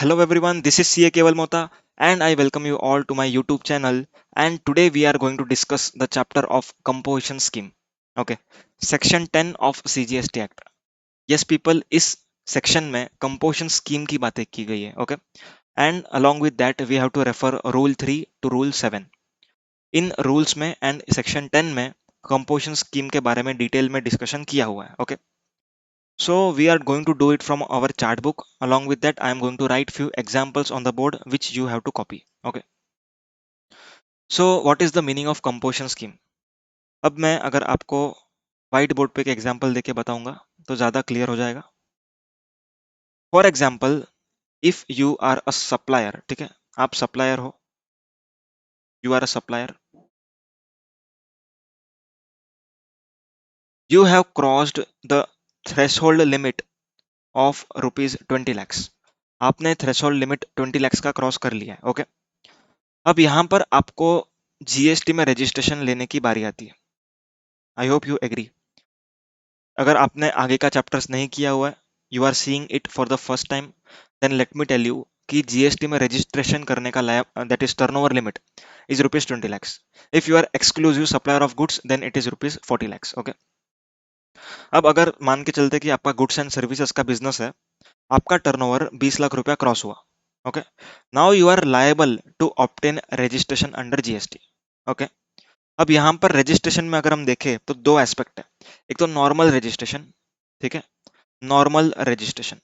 Hello everyone, this is CA Keval Mota and I welcome you all to my YouTube channel, and today we are going to discuss the chapter of composition scheme. Okay, section 10 of CGST Act. Yes people, इस section में composition scheme की बातें की गई है. Okay, and along with that we have to refer rule 3 to rule 7. In rules में and section 10 में composition scheme के बारे में डिटेल में डिस्कशन किया हुआ है. Okay, so we are going to do it from our chart book. Along with that, I am going to write few examples on the board which you have to copy. Okay. So what is the meaning of composition scheme? अब मैं अगर आपको white board पे एक example देके बताऊंगा तो ज्यादा क्लियर हो जाएगा. For example, if you are a supplier, ठीक है, आप सप्लायर हो, you are a supplier, you have crossed the threshold limit of ₹20 lakhs. आपने थ्रेशोल्ड लिमिट 20 lakhs का क्रॉस कर लिया है. ओके, अब यहाँ पर आपको जीएसटी में रजिस्ट्रेशन लेने की बारी आती है. I hope you agree. अगर आपने आगे का चैप्टर्स नहीं किया हुआ है, you are seeing it for the first time, then let me tell you कि जीएसटी में रजिस्ट्रेशन करने का that is turnover limit is ₹20 lakhs. If you are exclusive supplier of goods then it is ₹40 lakhs. Okay, अब अगर मान के चलते कि आपका गुड्स एंड सर्विसेज का बिजनेस है, आपका टर्नओवर 20 लाख रुपया क्रॉस हुआ. Okay, now you are liable to obtain registration under GST. Okay, अब यहाँ पर रजिस्ट्रेशन में अगर हम देखें तो दो एस्पेक्ट है. एक तो नॉर्मल रजिस्ट्रेशन, ठीक है, नॉर्मल रजिस्ट्रेशन.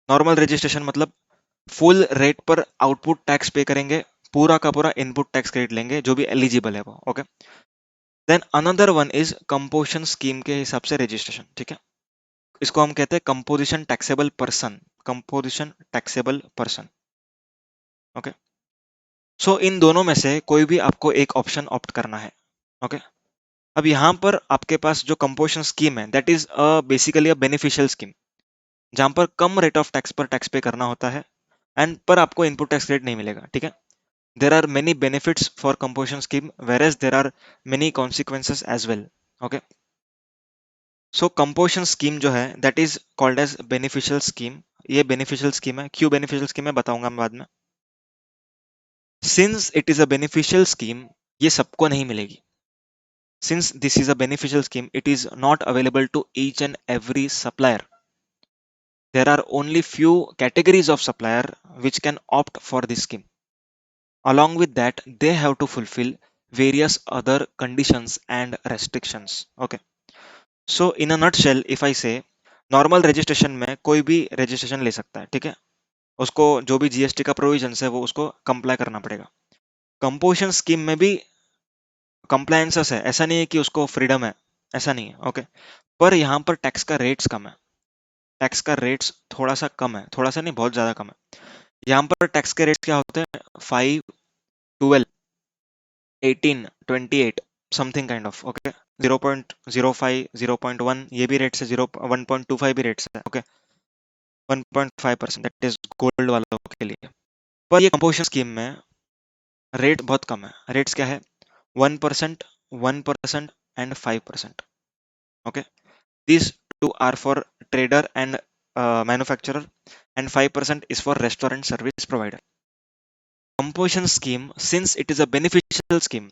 नॉर्मल रजिस्ट्रेशन मतलब फुल रेट पर आउटपुट टैक्स पे करेंगे, पूरा का पूरा इनपुट टैक्स क्रेडिट लेंगे जो भी एलिजिबल है वो. Okay, then another one is composition scheme के हिसाब से रजिस्ट्रेशन. ठीक है, इसको हम कहते हैं composition taxable person. Composition taxable person. Okay, so इन दोनों में से कोई भी आपको एक ऑप्शन ऑप्ट करना है. ओके, अब यहाँ पर आपके पास जो कंपोजिशन स्कीम है that is basically a beneficial scheme, जहां पर कम रेट ऑफ टैक्स पर टैक्स पे करना होता है एंड पर आपको इनपुट टैक्स रेट नहीं मिलेगा. ठीक है, there are many benefits for composition scheme where there are many consequences as well. Okay, so composition scheme जो है that is called as beneficial scheme. ये बेनिफिशियल स्कीम है. क्यों बेनिफिशियल स्कीम है बताऊंगा मैं बाद में. Since it is a beneficial scheme, ये सबको नहीं मिलेगी. Since this is a beneficial scheme, it is not available to each and every supplier. There are only few categories of supplier which can opt for this scheme. Along with that, they have to fulfill various other conditions and restrictions. Okay. So in a nutshell, if I say normal registration में कोई भी registration ले सकता है. ठीक है, उसको जो भी जीएसटी का प्रोविजन है वो उसको कंप्लाई करना पड़ेगा. कंपोजिशन स्कीम में भी कंप्लायंसेस है, ऐसा नहीं है कि उसको फ्रीडम है, ऐसा नहीं है. ओके, पर यहाँ पर टैक्स का रेट्स कम है. टैक्स का रेट्स थोड़ा सा कम है, थोड़ा सा नहीं, बहुत ज्यादा कम है. यहाँ पर टैक्स के रेट्स क्या होते हैं? 5, 12, 18, 28 समथिंग काइंड ऑफ. ओके, 0.05, 0.1 ये भी रेट्स है, 1.25 भी रेट्स है. ओके, 1.5% दैट इज गोल्ड वालों के लिए. पर ये कंपोजिशन स्कीम में रेट बहुत कम है. रेट्स क्या है? 1%, 1% and 5%. Okay, these two are for trader and manufacturer, and 5% is for restaurant service provider. Composition scheme, since it is a beneficial scheme,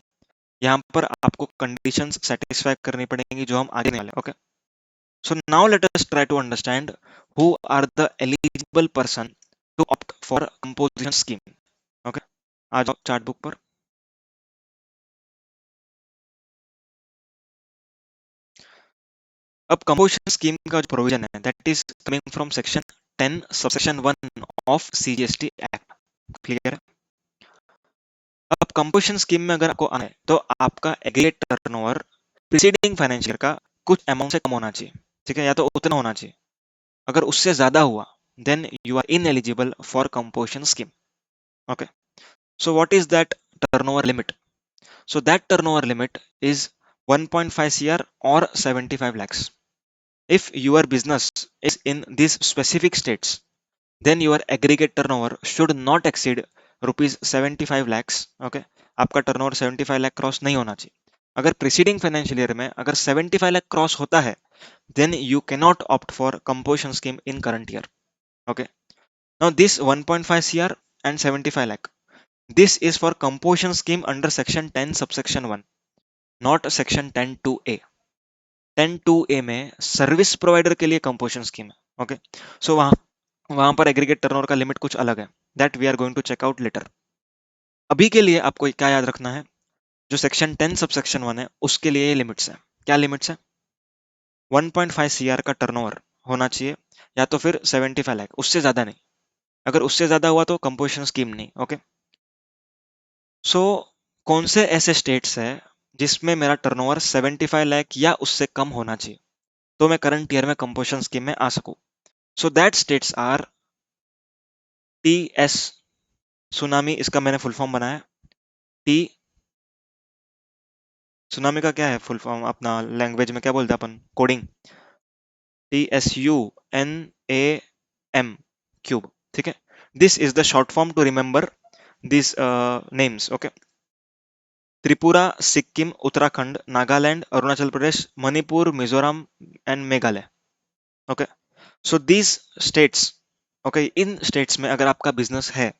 यहाँ पर आपको conditions satisfy करनी पड़ेंगी जो हम आगे नहीं वाले. Okay, so now let us try to understand who are the eligible person to opt for composition scheme. Okay, आ जाओ चार्ट बुक पर. अब कंपोजिशन स्कीम का जो प्रोविजन है that is coming from section 10 subsection 1 of CGST act. Clear है? अब composition scheme में अगर आपको आना है तो आपका एग्रीगेट टर्नओवर प्रीसीडिंग फाइनेंशियल का कुछ अमाउंट से कम होना चाहिए. ठीक है, या तो उतना होना चाहिए. अगर उससे ज्यादा हुआ then you are ineligible for composition scheme. Okay, so what is that turnover limit? So that turnover limit is 1.5 CR or 75 lakhs. If your business is in these specific states, then your aggregate turnover should not exceed rupees 75 lakhs. Okay, आपका turnover 75 lakh cross नहीं होना चाहिए. अगर preceding financial year में अगर 75 lakh cross होता है then you cannot opt for composition scheme in current year. Okay, Now this 1.5 CR and 75 lakh, this is for composition scheme under section 10 subsection 1, not section 10 2A. 10 2A में service provider के लिए composition scheme है। Okay, सो वहां वहां पर aggregate turnover का limit कुछ अलग है, that we are going to check out later. अभी के लिए आपको क्या याद रखना है, जो सेक्शन 10 सबसेक्शन 1 है उसके लिए ये लिमिट्स है। क्या लिमिट्स है? 1.5 CR का टर्नओवर होना चाहिए, या तो फिर 75 लाख, उससे ज्यादा नहीं। अगर उससे ज्यादा हुआ तो कंपोजिशन स्कीम नहीं। ओके, सो कौन से ऐसे स्टेट्स है जिसमें मेरा टर्नओवर 75 लाख या उससे कम होना चाहिए तो मैं करंट ईयर में कंपोजिशन स्कीम में आ सकूं? So that states are TS, tsunami, इसका मैंने फुल फॉर्म बनाया। टी, सुनामी का क्या है फुल फॉर्म अपना लैंग्वेज में, क्या बोलते हैं अपन कोडिंग? TSUNAM, cube. ठीक है, this is the short form to remember this names. Okay, Tripura, Sikkim, Uttarakhand, Nagaland, Arunachal Pradesh, Manipur, Mizoram and Meghalaya. Okay, so these states, okay, इन स्टेट्स में अगर आपका बिजनेस है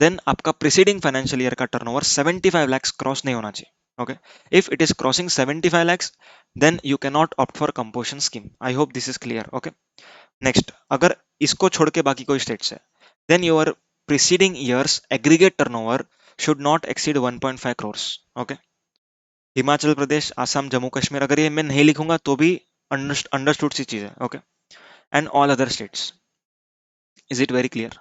देन आपका प्रीसीडिंग फाइनेंशियल ईयर का टर्नओवर 75 lakhs क्रॉस नहीं होना चाहिए। Okay, if it is crossing 75 lakhs then you can not opt for composition scheme. I hope this is clear. Okay, next, अगर इसको छोड़ के बाकी कोई स्टेट्स है then your preceding years aggregate turnover should not exceed 1.5 crores। Okay, Himachal Pradesh, Assam, Jammu Kashmir, अगर ये मैं नहीं लिखूंगा तो भी अंडरस्टूड सी चीज है। Okay, and all other states. Is it very clear?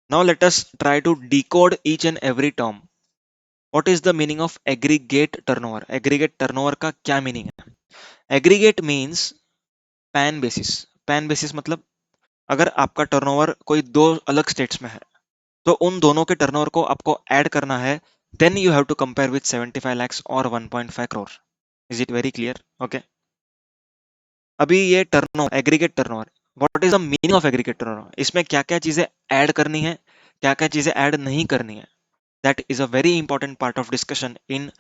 Now let us try to decode each and every term. What is the meaning of aggregate turnover? Aggregate turnover का क्या मीनिंग है? Aggregate means PAN basis. PAN basis मतलब अगर आपका turnover कोई दो अलग states में है तो उन दोनों के टर्नओवर को आपको ऐड करना है, then you have to compare with 75 lakhs और 1.5 crore। Is it very clear? Okay, अभी ये turnover, aggregate turnover, what is the meaning of aggregate turnover? इसमें क्या क्या चीजें ऐड करनी है, क्या क्या चीजें ऐड नहीं करनी है, that is a very important part of discussion in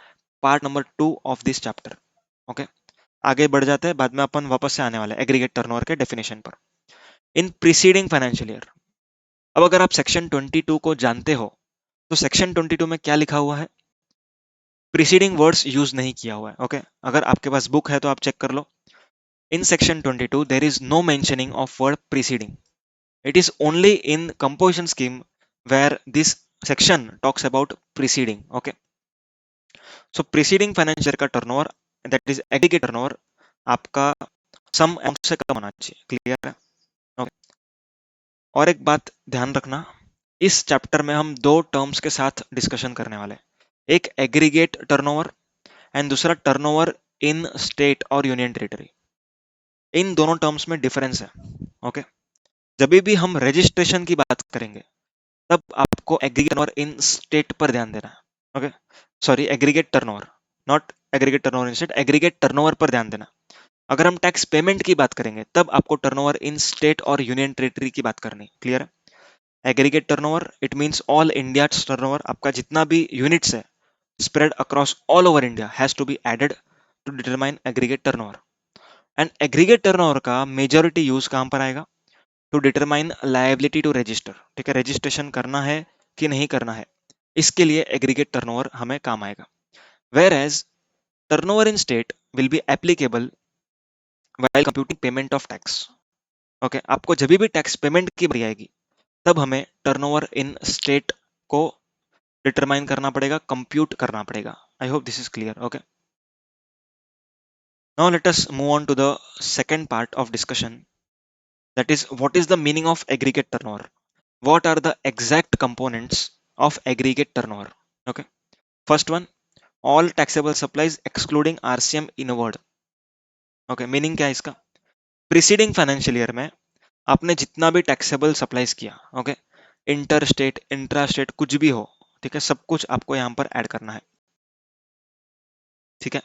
part number 2 of this chapter. Okay, आगे बढ़ जाते हैं, बाद में अपन वापस से आने वाले एग्रीगेट टर्नओवर के डेफिनेशन पर। इन प्रीसीडिंग फाइनेंशियल ईयर, अब अगर आप सेक्शन 22 को जानते हो तो सेक्शन 22 में क्या लिखा हुआ है? प्रीसीडिंग वर्ड्स यूज नहीं किया हुआ है। ओके, अगर आपके पास बुक है तो आप चेक कर लो। In section 22 there is no mentioning of word preceding. It is only in composition scheme where this section talks about preceding. Okay, so preceding financial का turnover, that is aggregate turnover, आपका sum amount से कम होना चाहिए। Clear है? Okay, और एक बात ध्यान रखना, इस चैप्टर में हम दो टर्म्स के साथ डिस्कशन करने वाले हैं, एक एग्रीगेट टर्नओवर एंड दूसरा टर्नओवर इन स्टेट और यूनियन टेरिटरी। इन दोनों टर्म्स में डिफरेंस है। ओके, जब भी हम रजिस्ट्रेशन की बात करेंगे तब आपको एग्रीगेट टर्नओवर इन स्टेट पर ध्यान देना है। Okay, sorry, aggregate turnover, not aggregate turnover in state, aggregate turnover पर ध्यान देना। अगर हम टैक्स पेमेंट की बात करेंगे तब आपको टर्नओवर इन स्टेट और यूनियन टेरिटरी की बात करनी। क्लियर है? Aggregate turnover it means all India turnover, आपका जितना भी यूनिट्स है spread across all over India has to be added to determine aggregate turnover। And aggregate turnover का मेजोरिटी यूज कहां पर आएगा? To determine liability to register. ठीक है, रजिस्ट्रेशन करना है कि नहीं करना है, इसके लिए एग्रीगेट टर्नओवर हमें काम आएगा। Where as turnover in state will be applicable while computing payment of tax. Okay, आपको जब भी टैक्स पेमेंट की बारी आएगी तब हमें टर्नओवर इन स्टेट को डिटरमाइन करना पड़ेगा, कंप्यूट करना पड़ेगा। आई hope this is clear. Okay, now let us move on to the second part of discussion, that is what is the meaning of aggregate turnover? What are the exact components of aggregate turnover? Okay, first one, all taxable supplies excluding RCM inward। okay, meaning क्या है इसका? Preceding financial year में आपने जितना भी taxable supplies किया, okay, inter state, intra state, कुछ भी हो, ठीक है, सब कुछ आपको यहाँ पर ऐड करना है। ठीक है,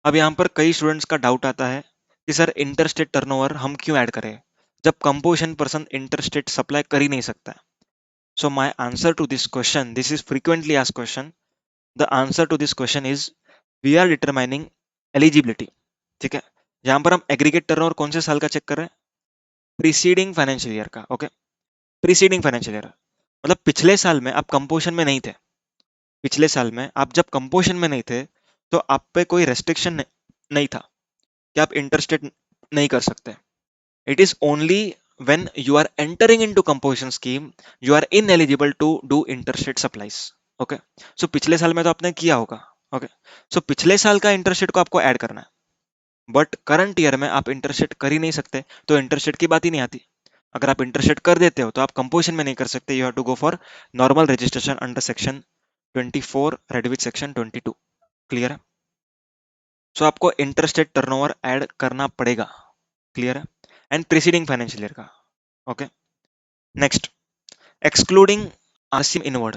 अब यहाँ पर कई स्टूडेंट्स का डाउट आता है कि सर इंटर स्टेट टर्नओवर हम क्यों ऐड करें जब composition person inter state supply कर ही नहीं सकता है? So my answer to this question, this is frequently asked question, the answer to this question is we are determining eligibility. ठीक है, यहाँ पर हम एग्रीगेट टर्नओवर कौन से साल का चेक कर रहे हैं? प्रीसीडिंग फाइनेंशियल ईयर का। ओके, प्रीसीडिंग फाइनेंशियल ईयर मतलब पिछले साल में आप कंपोजिशन में नहीं थे, पिछले साल में आप जब कंपोजिशन में नहीं थे तो आप पे कोई रेस्ट्रिक्शन नहीं था कि आप इंटरस्टेट नहीं कर सकते। It is only when you are entering into composition scheme you are ineligible to do interstate supplies। Okay, so पिछले साल में तो आपने किया होगा। ओके, सो पिछले साल का इंटरस्टेट को आपको ऐड करना है, बट करंट ईयर में आप इंटरस्टेट कर ही नहीं सकते, तो इंटरस्टेट की बात ही नहीं आती। अगर आप इंटरस्टेट कर देते हो तो आप कंपोजिशन में नहीं कर सकते, you have to go for normal registration under section 24 read with section 22। Clear है? सो आपको इंटरस्टेट टर्नओवर ऐड करना पड़ेगा। क्लियर है? एंड प्रीसीडिंग फाइनेंशियल ईयर का। Okay, next, excluding RCM inward.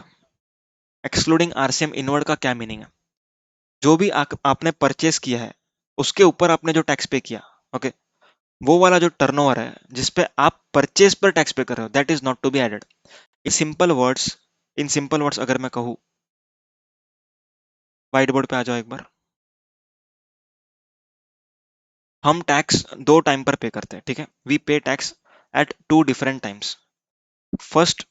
Excluding RCM inward का क्या मीनिंग है? जो भी आपने परचेस किया है उसके ऊपर आपने जो टैक्स पे किया, ओके, वो वाला जो टर्नओवर है जिसपे आप परचेस पर टैक्स पे कर रहे हो, that is not to be added. In simple words, in simple words अगर मैं कहूँ, व्हाइट बोर्ड पे आ जाओ एक बार। हम टैक्स दो टाइम पर पे करते हैं, ठीक है? We pay tax at two different times. First,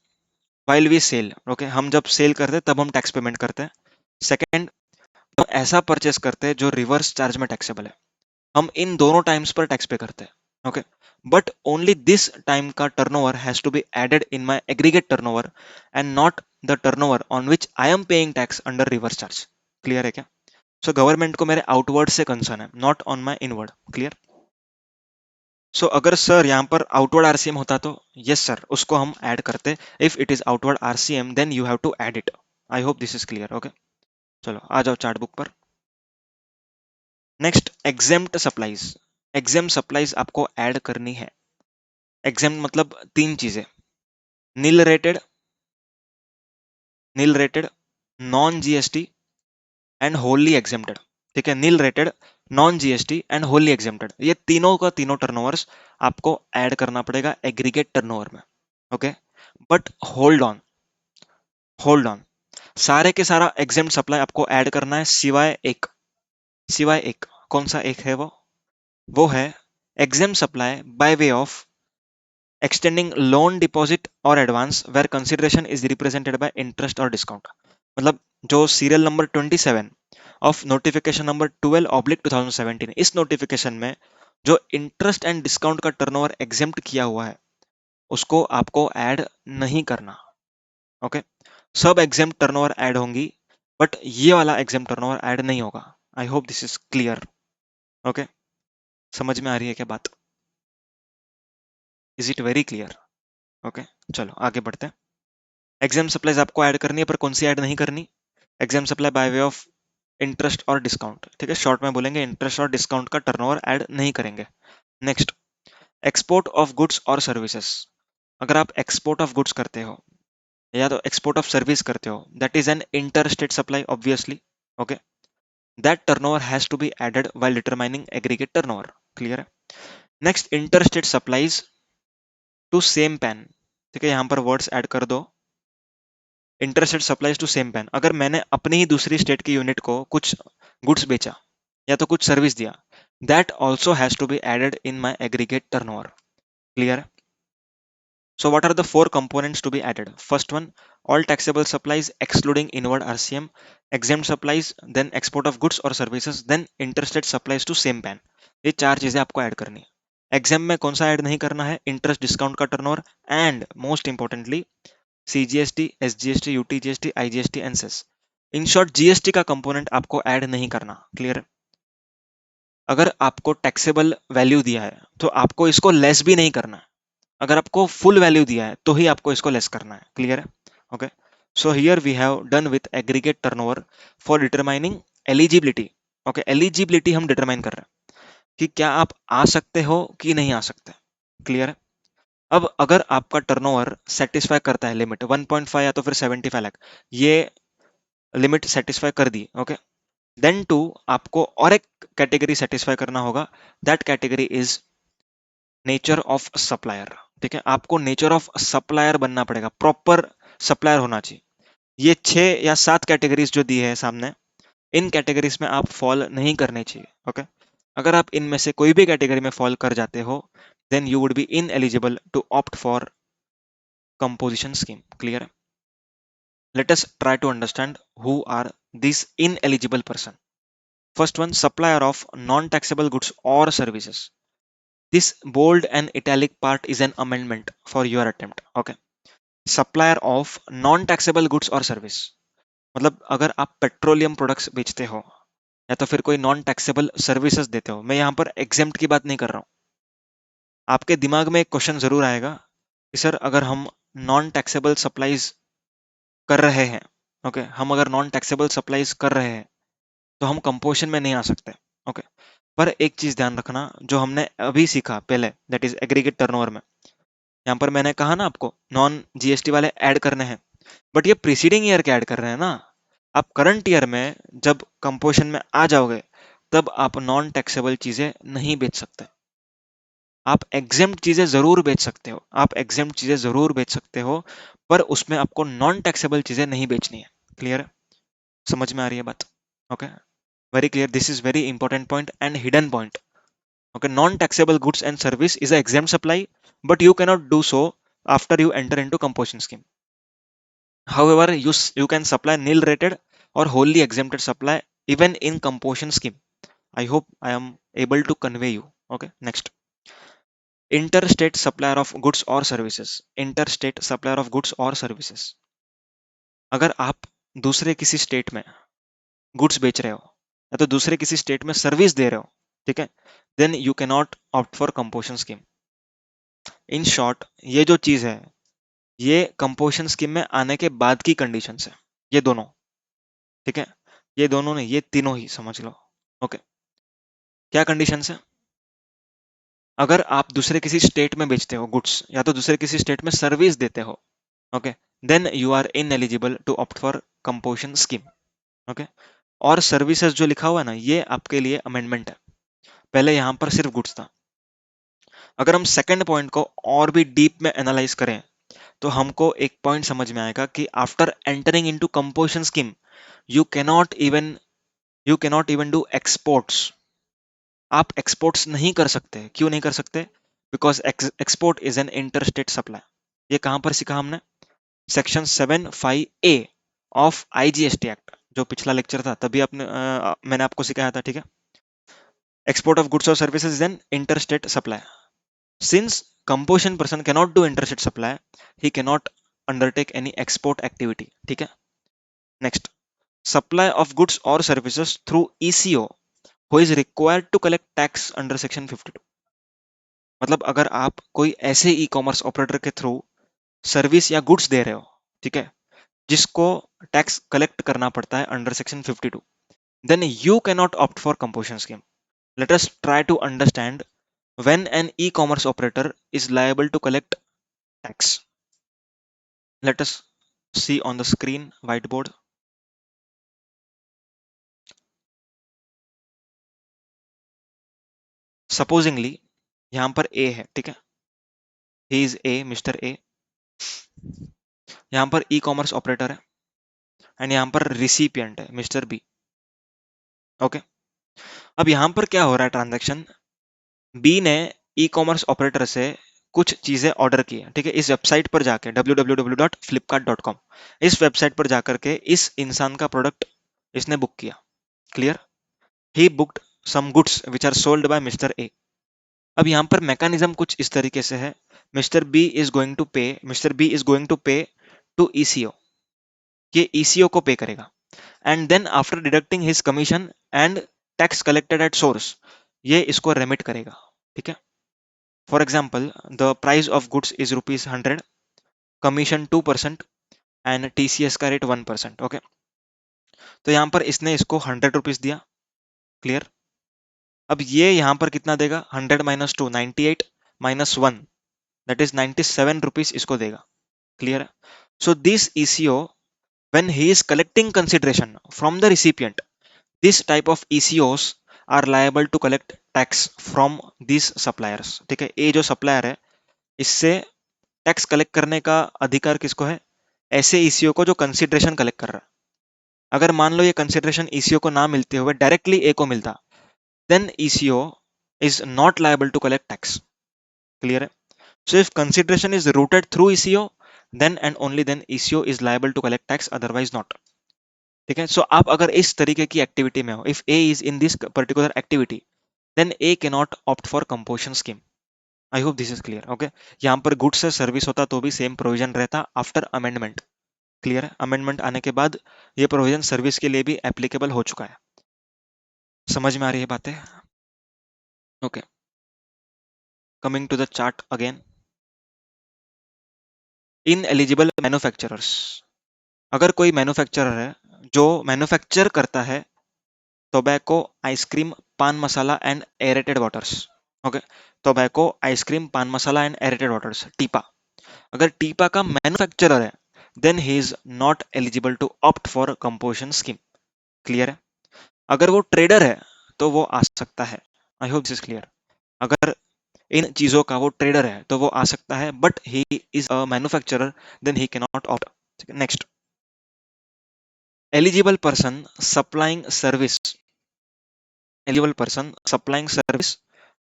while we sell, okay, हम जब सेल करते हैं तब हम टैक्स पेमेंट करते हैं। सेकेंड, हम ऐसा परचेस करते हैं जो रिवर्स चार्ज में टैक्सेबल है। हम इन दोनों टाइम्स पर टैक्स पे करते हैं। Okay, but only this time का turnover has to be added in my aggregate turnover and not the turnover on which I am paying tax under reverse charge. Clear है क्या? So government को मेरे outward से concern है, not on my inward. Clear? So अगर sir यहाँ पर outward RCM होता तो यस सर, उसको हम ऐड करते। If it is outward RCM then you have to add it. I hope this is clear. Okay, चलो आ जाओ चार्ट बुक पर। Next, exempt supplies. Exempt supplies आपको ऐड करनी है। एग्जेम्प्ट मतलब तीन चीजें, nil rated, nil rated, non GST and wholly exempted. ठीक है, nil rated, non GST and wholly exempted, ये तीनों का तीनों टर्नओवर्स आपको ऐड करना पड़ेगा एग्रीगेट टर्नओवर में। Okay, but hold on, hold on, सारे के सारा एग्जेम्प्ट सप्लाई आपको ऐड करना है सिवाय एक, सिवाय एक। कौन सा एक है वो है exempt supply by way of extending loan deposit और advance where consideration is represented by interest और डिस्काउंट। मतलब जो serial number 27 of notification number 12/2017, इस नोटिफिकेशन में जो इंटरेस्ट एंड डिस्काउंट का टर्नओवर एग्जेम्प्ट किया हुआ है उसको आपको ऐड नहीं करना। ओके, सब एग्जेम्प्ट टर्नओवर ऐड होंगी बट ये वाला एग्जेम्प्ट टर्नओवर ऐड नहीं होगा। आई hope this is clear. Okay, समझ में आ रही है क्या बात? Is it very clear? Okay, चलो आगे बढ़ते हैं। एग्जाम सप्लाईज आपको ऐड करनी है पर कौन सी ऐड नहीं करनी? Exam supply by way of interest और डिस्काउंट। ठीक है, शॉर्ट में बोलेंगे इंटरेस्ट और डिस्काउंट का टर्नओवर ऐड नहीं करेंगे। नेक्स्ट, एक्सपोर्ट ऑफ गुड्स और सर्विसेज। अगर आप एक्सपोर्ट ऑफ गुड्स करते हो या तो एक्सपोर्ट ऑफ सर्विस करते हो, that is an inter state supply obviously. Okay, that turnover has to be added while determining aggregate turnover. Clear है? Next, inter state supplies to same PAN. ठीक है, यहां पर वर्ड्स ऐड कर दो, interstate supplies to same PAN. अगर मैंने अपनी ही दूसरी स्टेट की यूनिट को कुछ गुड्स बेचा या तो कुछ सर्विस दिया, that also has to be added in my aggregate turnover. Clear? So what are the four components to be added? First one, all taxable supplies excluding inward RCM, exempt supplies, then export of goods or services, then interstate supplies to same pan। ये चार चीजें आपको add करनी है। Exam में कौन सा add नहीं करना है? इंटरेस्ट डिस्काउंट का turnover and most importantly CGST, SGST, UTGST, IGST and cess. In short GST का कंपोनेंट आपको ऐड नहीं करना। क्लियर? अगर आपको टैक्सेबल वैल्यू दिया है तो आपको इसको लेस भी नहीं करना है। अगर आपको फुल वैल्यू दिया है तो ही आपको इसको लेस करना है। क्लियर है? Okay, so here we have done with aggregate turnover for determining eligibility. Okay, eligibility हम डिटरमाइन कर रहे हैं कि क्या आप आ सकते हो कि नहीं आ सकते। क्लियर है? अब अगर आपका टर्नओवर सेटिस्फाई करता है लिमिट 1.5 या तो फिर 75 लाख, ये लिमिट सेटिस्फाई कर दी, ओके, देन टू आपको और एक कैटेगरी सेटिस्फाई करना होगा। That category is nature of supplier. ठीक है, आपको नेचर ऑफ सप्लायर बनना पड़ेगा, प्रॉपर सप्लायर होना चाहिए। ये 6 या 7 कैटेगरीज जो दी है सामने, इन कैटेगरीज में आप फॉल नहीं करने चाहिए। ओके, अगर आप इनमें से कोई भी कैटेगरी में फॉल कर जाते हो then you would be ineligible to opt for composition scheme. Clear? Let us try to understand who are these ineligible person. First one, supplier of non-taxable goods or services. This bold and italic part is an amendment for your attempt. Okay. Supplier of non-taxable goods or service, मतलब अगर आप petroleum products बेचते हो या तो फिर कोई non taxable services देते हो, मैं यहाँ पर एग्जेम्प्ट की बात नहीं कर रहा हूँ। आपके दिमाग में एक क्वेश्चन जरूर आएगा कि सर अगर हम नॉन टैक्सेबल सप्लाईज कर रहे हैं, ओके, हम अगर नॉन टैक्सेबल सप्लाईज कर रहे हैं तो हम कंपोजिशन में नहीं आ सकते। ओके, पर एक चीज ध्यान रखना जो हमने अभी सीखा पहले, दैट इज एग्रीगेट टर्नओवर में, यहाँ पर मैंने कहा ना आपको नॉन जीएसटी वाले ऐड करने हैं, बट ये प्रीसीडिंग ईयर के ऐड कर रहे हैं ना। आप करंट ईयर में जब कंपोजिशन में आ जाओगे तब आप नॉन टैक्सेबल चीजें नहीं बेच सकते। आप एग्जेम्प्ट चीजें जरूर बेच सकते हो, आप एग्जेम्प्ट चीजें जरूर बेच सकते हो, पर उसमें आपको नॉन टैक्सेबल चीजें नहीं बेचनी है। क्लियर? समझ में आ रही है बात? Okay, very clear. This is very important point and hidden point. Okay, non-taxable goods and service is an exempt supply, but you cannot do so after you enter into composition scheme. However, you can supply nil rated or wholly exempted supply even in composition scheme. I hope I am able to convey you. Okay, next. Interstate supplier of goods or services. Interstate supplier of goods or services. अगर आप दूसरे किसी state में goods बेच रहे हो या तो दूसरे किसी स्टेट में सर्विस दे रहे हो, ठीक है, then you can not opt for composition scheme. In short, ये जो चीज है ये कंपोजिशन स्कीम में आने के बाद की कंडीशंस है, ये दोनों। ठीक है, ये दोनों नहीं, ये तीनों ही समझ लो। ओके, क्या कंडीशंस है? अगर आप दूसरे किसी स्टेट में बेचते हो गुड्स या तो दूसरे किसी स्टेट में सर्विस देते हो, okay, then you are ineligible to opt for composition scheme. Okay, और सर्विसेज जो लिखा हुआ है ना, ये आपके लिए अमेंडमेंट है, पहले यहां पर सिर्फ गुड्स था। अगर हम सेकंड पॉइंट को और भी डीप में एनालाइज करें तो हमको एक पॉइंट समझ में आएगा कि after entering into composition scheme you cannot even you cannot even do exports. आप एक्सपोर्ट्स नहीं कर सकते। क्यों नहीं कर सकते? Because export is an interstate supply. ये कहां पर सीखा हमने? Section 7(5)(a) of IGST act, जो पिछला लेक्चर था तभी मैंने आपको सिखाया था। ठीक है, एक्सपोर्ट ऑफ गुड्स और services is an interstate supply. Since composition person cannot do interstate supply, he cannot undertake any export activity. ठीक है, next, supply of goods or services through ECO who is required to collect tax under section 52। मतलब अगर आप कोई ऐसे e commerce operator के through service या goods दे रहे हो, ठीक है, जिसको टैक्स कलेक्ट करना पड़ता है under section 52, then you can not opt for composition scheme. Let us try to understand when an e-commerce operator is liable to collect tax. Let us see on the screen whiteboard. Supposingly यहां पर A है, ठीक है, he is A, mister A, यहाँ पर e commerce operator है and यहाँ पर रिसिपिएंट है मिस्टर बी। ओके, अब यहाँ पर क्या हो रहा है? ट्रांजैक्शन बी ने ई कॉमर्स ऑपरेटर से कुछ चीजें ऑर्डर की है, ठीक है, इस वेबसाइट पर जाके www.flipkart.com, इस वेबसाइट पर जाकर के इस इंसान का प्रोडक्ट इसने बुक किया। Clear? He booked some goods which are sold by mister A. अब यहाँ पर मैकेनिज्म कुछ इस तरीके से है, mister B is going to pay to ECO, ये ईसीओ को पे करेगा, and then after deducting his commission and tax collected at source, ये इसको रेमिट करेगा। ठीक है, for example the price of goods is ₹100, commission 2% and TCS का rate 1%। Okay, तो यहाँ पर इसने इसको ₹100 दिया। क्लियर? अब ये यहाँ पर कितना देगा? 100 माइनस 2, 98 माइनस 1, दैट इज ₹97 इसको देगा। क्लियर है? So this eco when he is collecting consideration from the recipient, this type of ECOs are liable to collect tax from these suppliers। ठीक है, ये जो सप्लायर है इससे टैक्स कलेक्ट करने का अधिकार किसको है? ऐसे ईसीओ को जो कंसिडरेशन कलेक्ट कर रहा है। अगर मान लो ये कंसिडरेशन ईसीओ को ना मिलते हुए डायरेक्टली ए को मिलता, then ECO is not liable to collect tax. Clear है? So if consideration is routed through ECO, then and only then ECO is liable to collect tax, otherwise not. ठीक है, सो आप अगर इस तरीके की एक्टिविटी में हो, if A is in this particular activity, then A can not opt for composition scheme. I hope this is clear. Okay, यहाँ पर गुड्स से सर्विस होता तो भी सेम प्रोविजन रहता आफ्टर अमेंडमेंट. क्लियर है, अमेंडमेंट आने के बाद ये प्रोविजन सर्विस के लिए भी एप्लीकेबल हो चुका है. समझ में आ रही है बातें? Okay, coming to the chart again. Ineligible manufacturers, अगर कोई मैन्युफैक्चरर है जो मैन्युफैक्चर करता है tobacco, ice cream, paan masala and aerated waters. Okay, tobacco, ice cream, paan masala and aerated waters, टीपा. अगर टीपा का मैन्युफैक्चरर है, then he is not eligible to opt for composition scheme. Clear है? अगर वो ट्रेडर है तो वो आ सकता है. I hope this is clear. अगर इन चीजों का वो ट्रेडर है तो वो आ सकता है, but he is a manufacturer, then he can not opt. Next, eligible person supplying service, eligible person supplying service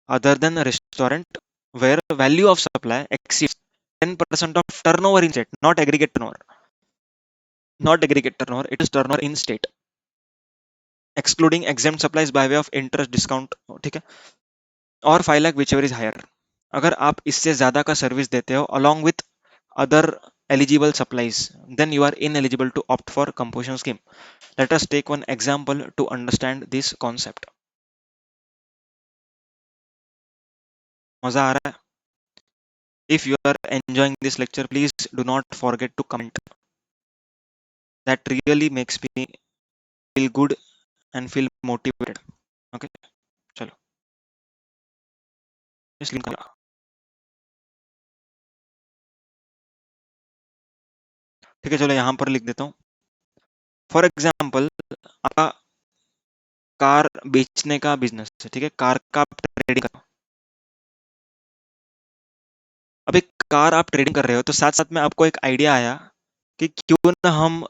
other than a restaurant where value of supply exceeds 10% of turnover in state, not aggregate turnover, not aggregate turnover, it is turnover in state, excluding exempt supplies by way of interest discount. ठीक है, और 5 lakh whichever is higher. अगर आप इससे ज्यादा का service देते हो along with other eligible supplies, then you are ineligible to opt for composition scheme. Let us take one example to understand this concept. मजा आ रहा है? If you are enjoying this lecture, please do not forget to comment. That really makes me feel good and feel motivated. Okay, चलो इस link को, ठीक है, चलो यहाँ पर लिख देता हूँ. फॉर एग्जाम्पल, आपका कार बेचने का बिजनेस है, ठीक है, कार का आप ट्रेडिंग कर. अब एक कार आप ट्रेडिंग कर रहे हो तो साथ साथ में आपको एक आइडिया आया कि क्यों ना हम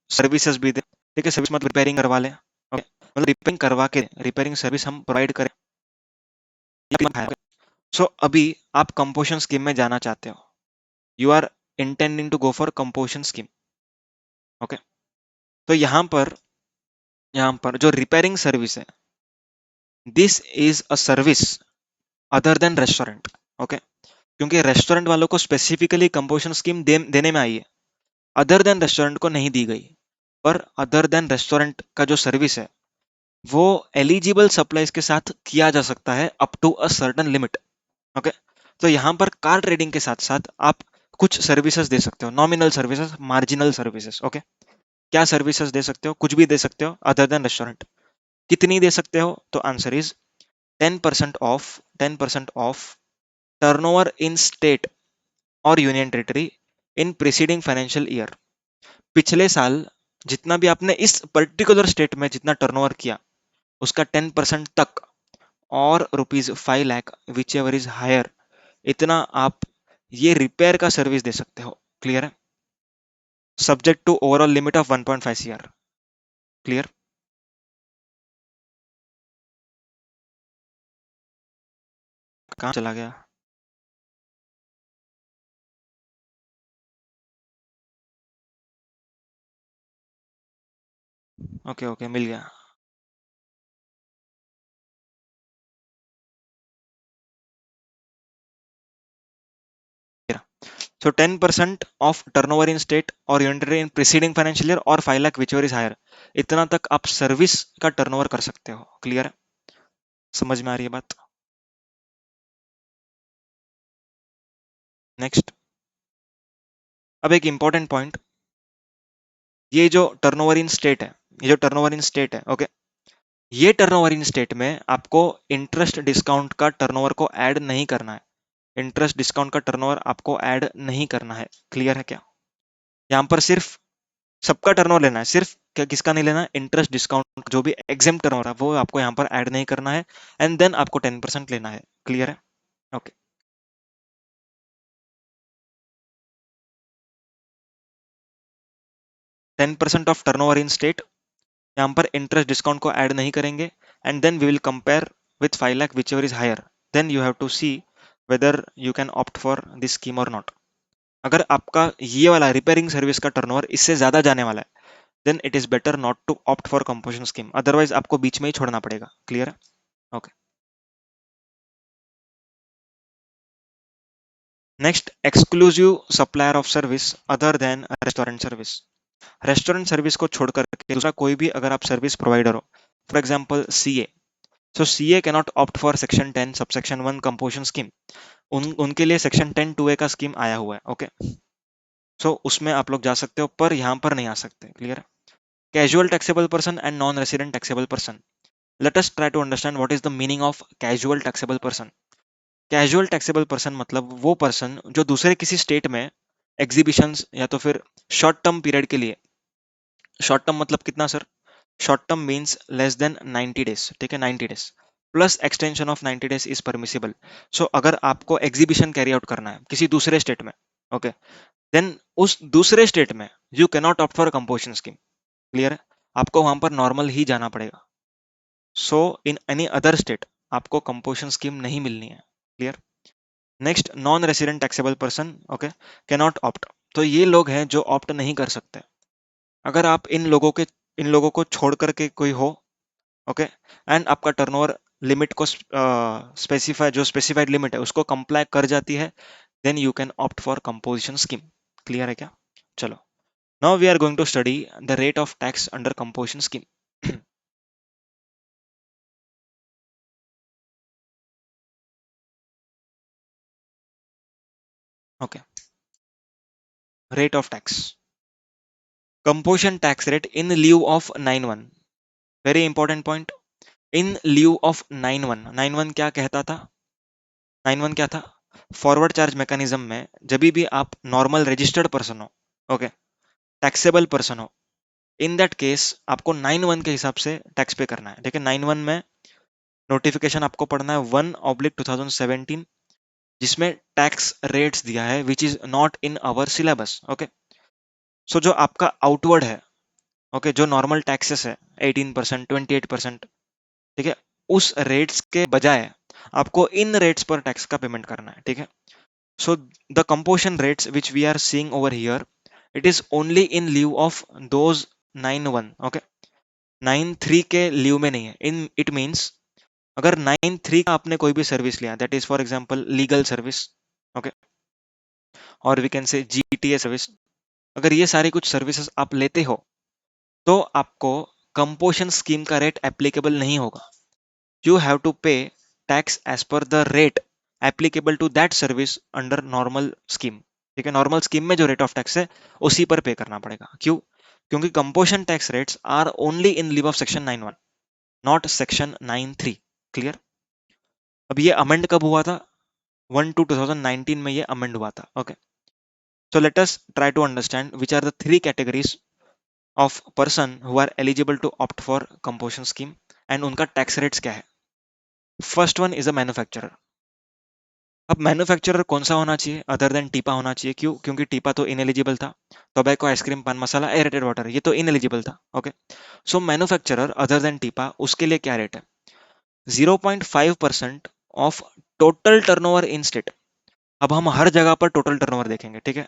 सर्विसेज भी दें. ठीक है, सर्विस मतलब रिपेयरिंग करवा लें. ओके, मतलब रिपेयरिंग करवा के रिपेयरिंग सर्विस हम प्रोवाइड करें. सो अभी आप कंपोजिशन स्कीम में जाना चाहते हो. You are intending to go for composition scheme. Okay, तो यहाँ पर जो रिपेयरिंग सर्विस है, this is a service other than restaurant. Okay, क्योंकि रेस्टोरेंट वालों को स्पेसिफिकली कंपोजिशन स्कीम देने में आई है, अदर देन रेस्टोरेंट को नहीं दी गई. पर अदर देन रेस्टोरेंट का जो सर्विस है वो एलिजिबल सप्लाईज के साथ किया जा सकता है up to a certain limit. Okay, तो यहाँ पर कार ट्रेडिंग के साथ साथ आप कुछ सर्विसेज दे सकते हो, nominal services, marginal services. Okay, क्या सर्विसेज दे सकते हो? कुछ भी दे सकते हो अदर देन रेस्टोरेंट. कितनी दे सकते हो? तो answer is 10% of turnover in state और union territory in preceding financial year. पिछले साल जितना भी आपने इस पर्टिकुलर स्टेट में जितना टर्नओवर किया उसका 10% तक, और ₹5 lakh whichever is higher, इतना आप ये रिपेयर का सर्विस दे सकते हो. क्लियर है? Subject to overall limit of 1.5 CR. Clear? कहाँ चला गया? ओके ओके, मिल गया. So 10% of turnover in state और unitary in preceding financial year और 5 lakh whichever is higher, इतना तक आप सर्विस का टर्नओवर कर सकते हो. क्लियर है? समझ में आ रही है बात? नेक्स्ट, अब एक इंपॉर्टेंट पॉइंट, ये जो टर्नओवर इन स्टेट है, ये जो टर्नओवर इन स्टेट है, ओके, ये टर्नओवर इन स्टेट में आपको इंटरेस्ट डिस्काउंट का टर्नओवर को ऐड नहीं करना है. इंटरेस्ट डिस्काउंट का टर्नओवर आपको ऐड नहीं करना है. क्लियर है क्या? यहाँ पर सिर्फ सबका टर्नओवर लेना है, सिर्फ क्या किसका नहीं लेना? इंटरेस्ट डिस्काउंट जो भी एग्जेम्प्ट टर्नओवर है वो आपको यहाँ पर ऐड नहीं करना है, एंड देन आपको 10% लेना है. क्लियर है? Okay, 10% of turnover in state, यहाँ पर इंटरेस्ट डिस्काउंट को ऐड नहीं करेंगे, and then we will compare with 5 lakh whichever is higher. Then you have to see whether you can opt for this scheme or not. अगर आपका ये वाला repairing service का टर्नओवर इससे ज्यादा जाने वाला है, then it is better not to opt for composition scheme, otherwise आपको बीच में ही छोड़ना पड़ेगा। क्लियर है? Okay. Next, exclusive supplier of service other than restaurant service. Restaurant service को छोड़ करके दूसरा कोई भी अगर आप सर्विस प्रोवाइडर हो, for example CA, so CA can not opt for section 10 subsection 1 composition scheme. उनके लिए सेक्शन 10 2A का स्कीम आया हुआ है। ओके, सो उसमें आप लोग जा सकते हो, पर यहाँ पर नहीं आ सकते। क्लियर है? Casual taxable person and non resident taxable person. Let us try to understand what is the meaning of casual taxable person. Casual taxable person मतलब वो पर्सन जो दूसरे किसी स्टेट में एग्जीबिशंस या तो फिर शॉर्ट टर्म पीरियड के लिए, शॉर्ट टर्म मतलब कितना sir? Short term means less than 90 days, ठीक है, 90 days plus extension of 90 days is permissible. So अगर आपको एग्जीबिशन कैरी आउट करना है किसी दूसरे स्टेट में, ओके, देन उस दूसरे स्टेट में you can not opt for composition scheme. Clear है? आपको वहां पर नॉर्मल ही जाना पड़ेगा। सो इन एनी अदर स्टेट आपको कंपोजिशन स्कीम नहीं मिलनी है। Clear? Next, non resident taxable person, okay, can not opt. तो ये लोग हैं जो ऑप्ट नहीं कर सकते। अगर आप इन लोगों को छोड़ करके कोई हो, ओके, एंड आपका टर्नओवर लिमिट को स्पेसिफाई, जो स्पेसिफाइड लिमिट है उसको कंप्लाई कर जाती है, then you can opt for composition scheme. Clear है क्या? चलो, now we are going to study the rate of tax under composition scheme. Okay, rate of tax, composition tax rate in lieu of 9(1). Very important point, in lieu of 9(1). 9(1) क्या कहता था? 9(1) क्या था? Forward charge mechanism में जब भी आप normal registered person हो, ओके, टैक्सेबल पर्सन हो, इन दैट केस आपको 9(1) के हिसाब से टैक्स पे करना है। देखिए 9(1) में नोटिफिकेशन आपको पढ़ना है 1/2017, जिसमें टैक्स रेट्स दिया है which is not in our syllabus. Okay, so जो आपका आउटवर्ड है, ओके, जो नॉर्मल टैक्सेस है 18%, 28%, ठीक है, उस रेट्स के बजाय आपको इन रेट्स पर टैक्स का पेमेंट करना है। ठीक है, so the composition rates which we are seeing over here, it is only in lieu of those 9(1). Okay, 9(3) के लीव में नहीं है। इन इट मीन्स अगर 9(3) का आपने कोई भी सर्विस लिया, that is for example legal service, okay, और we can say GTA service, अगर ये सारी कुछ सर्विसेज आप लेते हो तो आपको कंपोजिशन स्कीम का रेट एप्लीकेबल नहीं होगा। You have to pay tax as per the rate applicable to that service under normal scheme. ठीक है, नॉर्मल स्कीम में जो रेट ऑफ टैक्स है उसी पर पे करना पड़ेगा। क्यों? क्योंकि composition tax rates are only in lieu of section 9(1), not section 9(3). Clear? अब ये अमेंड कब हुआ था? 1/2/2019 में ये अमेंड हुआ था। Okay, so let us try to understand which are the three categories of person who are eligible to opt for composition scheme and उनका टैक्स रेट्स क्या है। First one is a manufacturer. अब manufacturer कौन सा होना चाहिए other than टीपा होना चाहिए? क्यों? क्योंकि टीपा तो इनएलिजिबल था, टोबैको, आइसक्रीम, पान मसाला, एरेटेड वाटर, ये तो इनएलिजिबल था। ओके, सो मैन्युफैक्चरर अदर देन टीपा, उसके लिए क्या रेट है? 0.5% of total turnover in state. अब हम हर जगह पर टोटल टर्नओवर देखेंगे, ठीक है,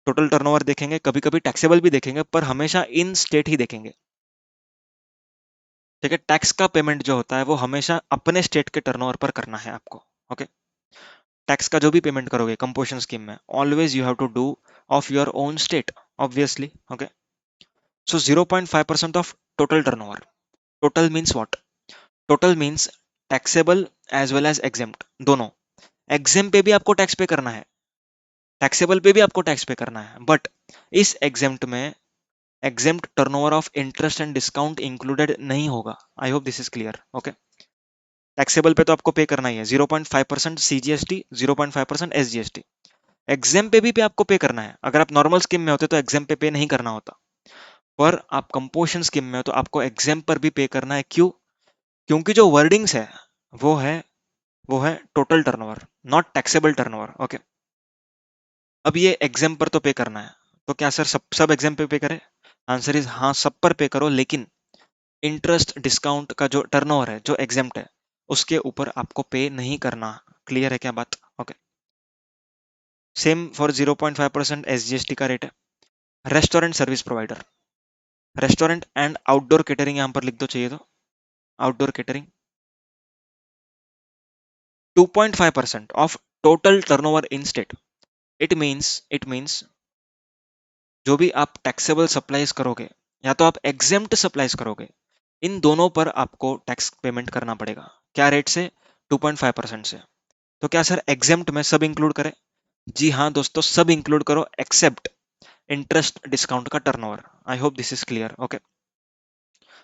टोटल टर्नओवर देखेंगे, कभी कभी टैक्सेबल भी देखेंगे, पर हमेशा इन स्टेट ही देखेंगे। ठीक है, टैक्स का पेमेंट जो होता है वो हमेशा अपने स्टेट के टर्नओवर पर करना है आपको। ओके, टैक्स का जो भी पेमेंट करोगे कंपोजिशन स्कीम में, always you have to do of your own state, obviously. Okay, so 0.5% of total turnover. Total means what? Total means taxable as well as exempt, दोनों। एग्जेम पे भी आपको tax पे करना है, टैक्सेबल पे भी आपको टैक्स पे करना है, बट इस एग्जेम्प्ट में exempt turnover of interest and discount included नहीं होगा। आई hope this is clear. Okay, taxable पे तो आपको पे करना ही है 0.5% सीजीएसटी, 0.5% एसजीएसटी। एग्जाम पे आपको पे करना है। अगर आप नॉर्मल स्कीम में होते तो एग्जाम पे नहीं करना होता, पर आप कंपोजिशन स्कीम में हो तो आपको एग्जाम पर भी पे करना है। क्यों? क्योंकि जो वर्डिंग्स है वो है वो है total turnover, not taxable turnover. Okay, अब ये एग्जाम पर तो पे करना है, तो क्या सर सब सब एग्जाम पे करें? आंसर इज हाँ, सब पर पे करो, लेकिन इंटरेस्ट डिस्काउंट का जो टर्नओवर है, जो एग्जेम्प्ट है, उसके ऊपर आपको पे नहीं करना। क्लियर है क्या बात? ओके, सेम फॉर 0.5% SGST का रेट है। Restaurant service provider, restaurant and outdoor catering यहां पर लिख दो चाहिए तो, outdoor catering 2.5% of total turnover in state. It means जो भी आप टैक्सेबल सप्लाईज करोगे या तो आप एग्जेम्प्ट सप्लाईज करोगे, इन दोनों पर आपको टैक्स पेमेंट करना पड़ेगा। क्या रेट से? 2.5% से। तो क्या सर एग्जेम्प्ट में सब इंक्लूड करें? जी हाँ दोस्तों, सब इंक्लूड करो एक्सेप्ट इंटरेस्ट डिस्काउंट का turnover. I hope this is clear. Okay,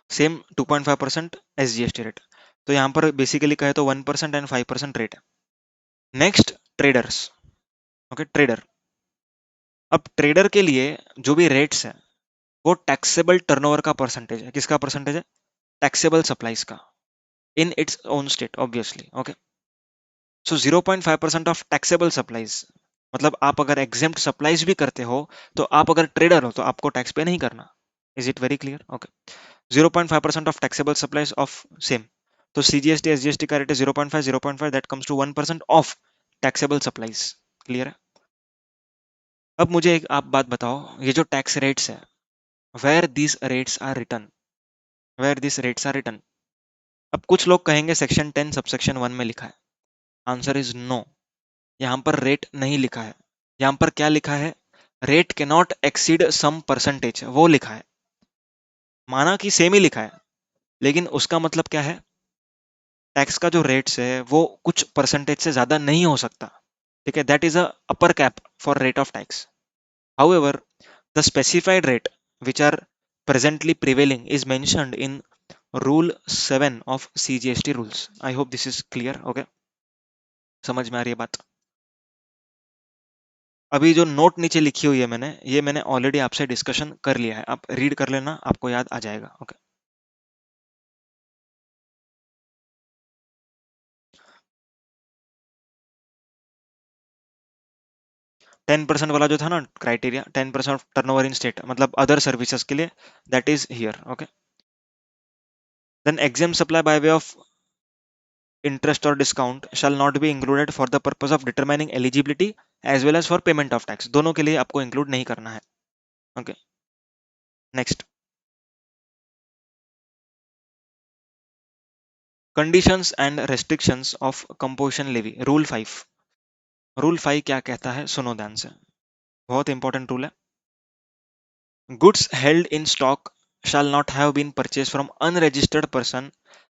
same 2.5% SGST rate. तो यहाँ पर बेसिकली कहे तो 1% एंड 5% रेट है। Next traders. Okay, trader. अब ट्रेडर के लिए जो भी रेट्स है वो टैक्सेबल टर्नओवर का परसेंटेज है। किसका परसेंटेज है? टैक्सेबल सप्लाईज का, in its own state obviously. Okay, so 0.5% of taxable supplies, मतलब आप अगर एग्जेम्प्ट सप्लाईज भी करते हो तो आप अगर ट्रेडर हो तो आपको टैक्स पे नहीं करना। Is it very clear? Okay, 0.5% of taxable supplies of same. तो CGST SGST का रेट है 0.5, 0.5 that comes to 1% of taxable supplies. Clear है? अब मुझे एक आप बात बताओ, ये जो टैक्स रेट्स है, where this rates are written, where this rates are written. अब कुछ लोग कहेंगे सेक्शन 10 सबसेक्शन 1 में लिखा है। आंसर इज नो, यहाँ पर रेट नहीं लिखा है। यहाँ पर क्या लिखा है? रेट के नॉट एक्सीड सम परसेंटेज, वो लिखा है। माना कि सेम ही लिखा है, लेकिन उसका मतलब क्या है? टैक्स का जो रेट्स है वो कुछ परसेंटेज से ज्यादा नहीं हो सकता। ठीक है, that is a upper cap for rate of tax. However the specified rate which are presently prevailing is mentioned in rule 7 of CGST rules. I hope this is clear. Okay, समझ में आ रही है बात? अभी जो नोट नीचे लिखी हुई है मैंने, ये मैंने ऑलरेडी आपसे डिस्कशन कर लिया है, आप रीड कर लेना, आपको याद आ जाएगा। ओके, 10% वाला जो था ना criteria, 10% of turnover in state, मतलब अदर सर्विसेज के लिए, that is here. Okay, then exempt supply by way of interest or discount shall not be included for the purpose of determining eligibility as well as for payment of tax। दोनों के लिए आपको include नहीं करना है। Okay, next, conditions and restrictions of composition levy, rule 5। Rule 5 क्या कहता है? सुनो ध्यान से, बहुत इंपॉर्टेंट रूल है। Goods held in stock shall not have been purchased from unregistered person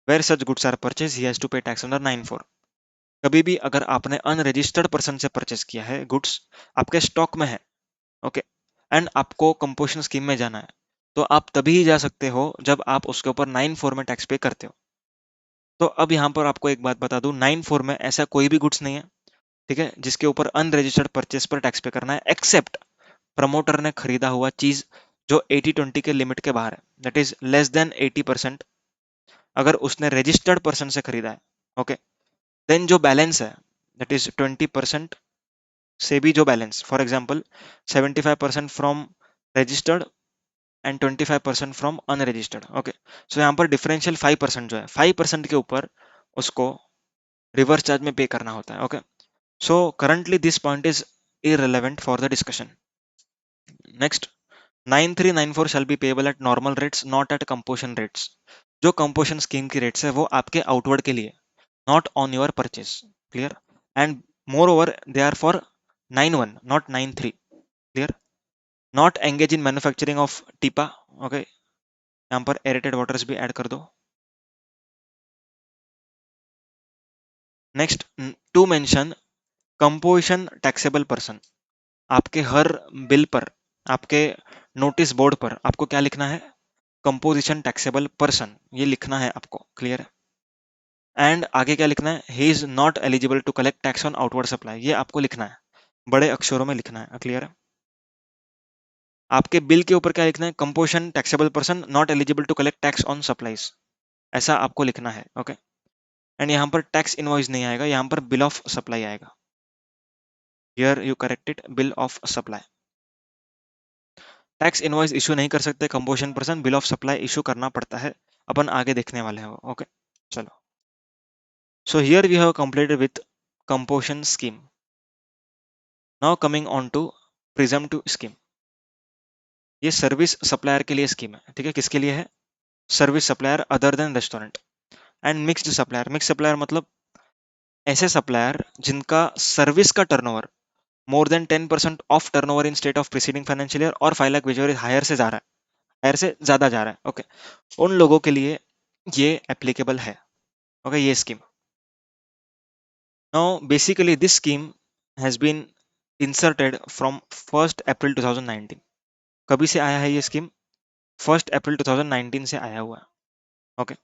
where such goods are purchased he has to pay tax under 9(4)। कभी भी अगर आपने अनरजिस्टर्ड पर्सन से परचेस किया है, गुड्स आपके स्टॉक में है, ओके, एंड आपको कंपोजिशन स्कीम में जाना है, तो आप तभी ही जा सकते हो जब आप उसके ऊपर 9(4) में टैक्स पे करते हो। तो अब यहाँ पर आपको एक बात बता दूं, 9(4) में ऐसा कोई भी गुड्स नहीं है, ठीक है, जिसके ऊपर अनरजिस्टर्ड परचेस पर टैक्स पे करना है, एक्सेप्ट प्रमोटर ने खरीदा हुआ चीज जो 80-20 के लिमिट के बाहर है, दैट इज लेस देन 80%। अगर उसने रजिस्टर्ड पर्सन से खरीदा है, ओके, देन जो बैलेंस है दैट इज 20% से भी जो balance, for example 75% from registered and 25% from unregistered. Okay, so यहाँ पर डिफरेंशियल 5% जो है, 5% के ऊपर उसको रिवर्स चार्ज में पे करना होता है। Okay, so currently this point is irrelevant for the discussion. Next, 9394 shall be payable at normal rates not at composition rates। जो कंपोजिशन स्कीम की रेट्स है वो आपके आउटवर्ड के लिए, not on your purchase. Clear? And moreover they are for 9(1) not 9(3)। Clear? Not engage in manufacturing of टीपा। Okay, यहाँ पर एरेटेड वाटर्स भी ऐड कर दो। Next, to mention composition taxable person, आपके हर बिल पर, आपके नोटिस बोर्ड पर आपको क्या लिखना है? कंपोजिशन टैक्सेबल पर्सन, ये लिखना है आपको। क्लियर है? एंड आगे क्या लिखना है? He is not eligible to collect tax on outward supply, ये आपको लिखना है, बड़े अक्षरों में लिखना है। क्लियर है? आपके बिल के ऊपर क्या लिखना है? Composition taxable person not eligible to collect tax on supplies, ऐसा आपको लिखना है। ओके, एंड यहाँ पर टैक्स इनवॉइस नहीं आएगा, यहाँ पर बिल ऑफ सप्लाई आएगा। Here you correct it, bill of supply. Tax invoice issue नहीं कर सकते composition person, bill of supply issue करना पड़ता है, अपन आगे देखने वाले हैं वो। ओके, चलो, so here we have completed with composition scheme. Now coming on to presumptive scheme. ये सर्विस सप्लायर के लिए स्कीम है, ठीक है। किसके लिए है? Service supplier other than restaurant. And mixed supplier, mix supplier मतलब ऐसे सप्लायर जिनका सर्विस का turnover more than 10% of turnover in state of preceding financial year और 5 लाख विच हायर से जा रहा है, हायर से ज्यादा जा रहा है, ओके। उन लोगों के लिए ये एप्लीकेबल है, ओके, ये scheme. Now basically this scheme has been inserted from 1st April 2019। कभी से आया है ये स्कीम? 1st अप्रैल 2019 से आया हुआ है, okay.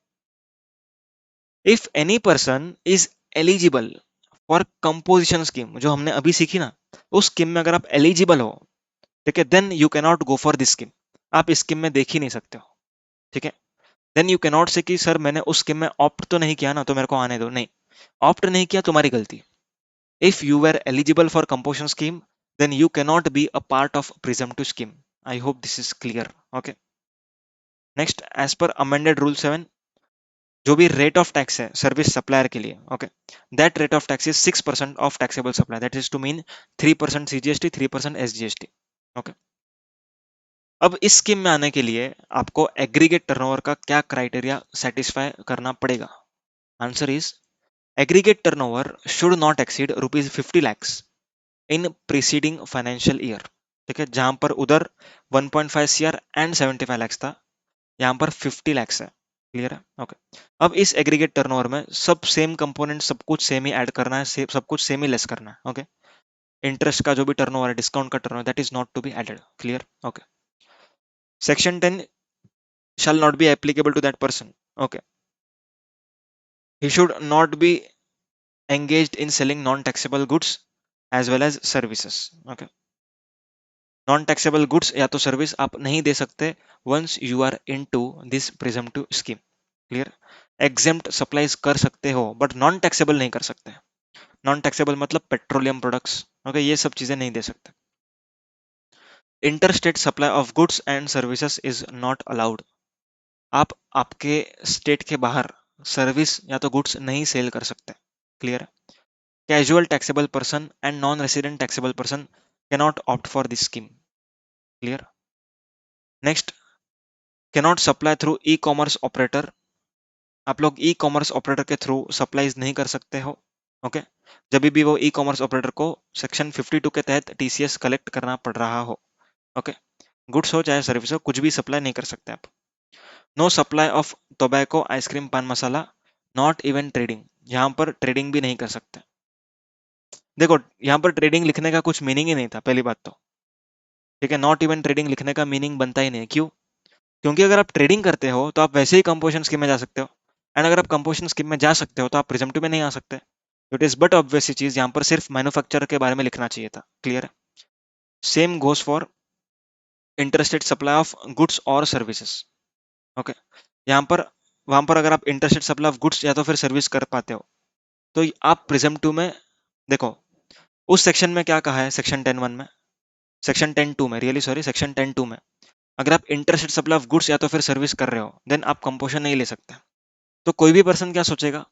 If any person is eligible for composition scheme, जो हमने अभी सीखी ना, उस स्कीम में अगर आप एलिजिबल हो, ठीक है, then you can not go for this scheme. आप इस स्कीम में देख ही नहीं सकते हो, ठीक है। देन यू कैन नॉट से कि सर मैंने उस स्कीम में ऑप्ट तो नहीं किया ना, तो मेरे को आने दो। नहीं, ऑप्ट नहीं किया तुम्हारी गलती। If you were eligible for composition scheme, then you can not be a part of presumptive scheme. I hope this is clear, okay. Next, as per amended rule 7, जो भी रेट ऑफ टैक्स है service supplier के लिए, okay, that rate of tax is 6% of taxable supply, that is to mean 3% CGST, 3% SGST, okay. अब इस scheme में आने के लिए आपको एग्रीगेट टर्नओवर का क्या क्राइटेरिया सेटिस्फाई करना पड़ेगा? Answer is aggregate turnover should not exceed ₹50 lakhs in preceding financial year, ठीक है। जहां पर उधर 1.5 सीआर एंड 75 lakhs था, यहाँ पर 50 lakhs है, क्लियर है, ओके। अब इस एग्रीगेट टर्नओवर में सब सेम कंपोनेंट, सब कुछ सेम ही ऐड करना है, सब कुछ सेम ही लेस करना है, ओके। इंटरेस्ट का जो भी टर्नओवर है, डिस्काउंट का turnover, that is not to be added, clear, okay. Section 10 shall not be applicable to that person, okay. He should not be engaged in selling non-taxable goods as well as services, okay. Non taxable goods या तो service आप नहीं दे सकते once you are into this presumptive scheme, clear. Exempt supplies कर सकते हो but non taxable नहीं कर सकते। नॉन टैक्सेबल मतलब पेट्रोलियम प्रोडक्ट्स, ओके, ये सब चीजें नहीं दे सकते। Interstate supply of goods and services is not allowed. आप आपके स्टेट के बाहर सर्विस या तो गुड्स नहीं सेल कर सकते, clear. Casual taxable person and non resident taxable person cannot opt for this scheme, clear. Next, cannot supply through e commerce operator. आप लोग ई कॉमर्स ऑपरेटर के थ्रू सप्लाईज नहीं कर सकते हो, ओके। जब भी वो ई कॉमर्स ऑपरेटर को सेक्शन 52 के तहत टीसीएस कलेक्ट करना पड़ रहा हो, ओके। गुड्स हो चाहे सर्विस हो, कुछ भी सप्लाई नहीं कर सकते आप। No supply of tobacco, ice cream, paan masala, not even trading. यहाँ पर ट्रेडिंग भी नहीं कर सकते। देखो, यहाँ पर ट्रेडिंग लिखने का कुछ मीनिंग ही नहीं था, पहली बात तो, ठीक है। नॉट इवन ट्रेडिंग लिखने का मीनिंग बनता ही नहीं, क्यों? क्योंकि अगर आप ट्रेडिंग करते हो तो आप वैसे ही कंपोजिशन स्कीम में जा सकते हो, एंड अगर आप कंपोजिशन स्कीम में जा सकते हो तो आप प्रिजम्पटिव में नहीं आ सकते। इट इज बट ऑब्वियस चीज, यहाँ पर सिर्फ मैन्युफैक्चरर के बारे में लिखना चाहिए था, क्लियर है। Same goes for interstate supply of goods और सर्विसेज, ओके। यहाँ पर वहां पर अगर आप इंटरस्टेट सप्लाई ऑफ गुड्स या तो फिर सर्विस कर पाते हो तो आप प्रिजम्पटिव में, देखो उस सेक्शन में क्या कहा है, सेक्शन 10(1) में, सेक्शन 10(2) में, रियली सॉरी, सेक्शन 10(2) में अगर आप इंटरस्टेट सप्लाई ऑफ गुड्स या तो फिर सर्विस कर रहे हो देन आप कंपोजिशन नहीं ले सकते। तो कोई भी पर्सन क्या सोचेगा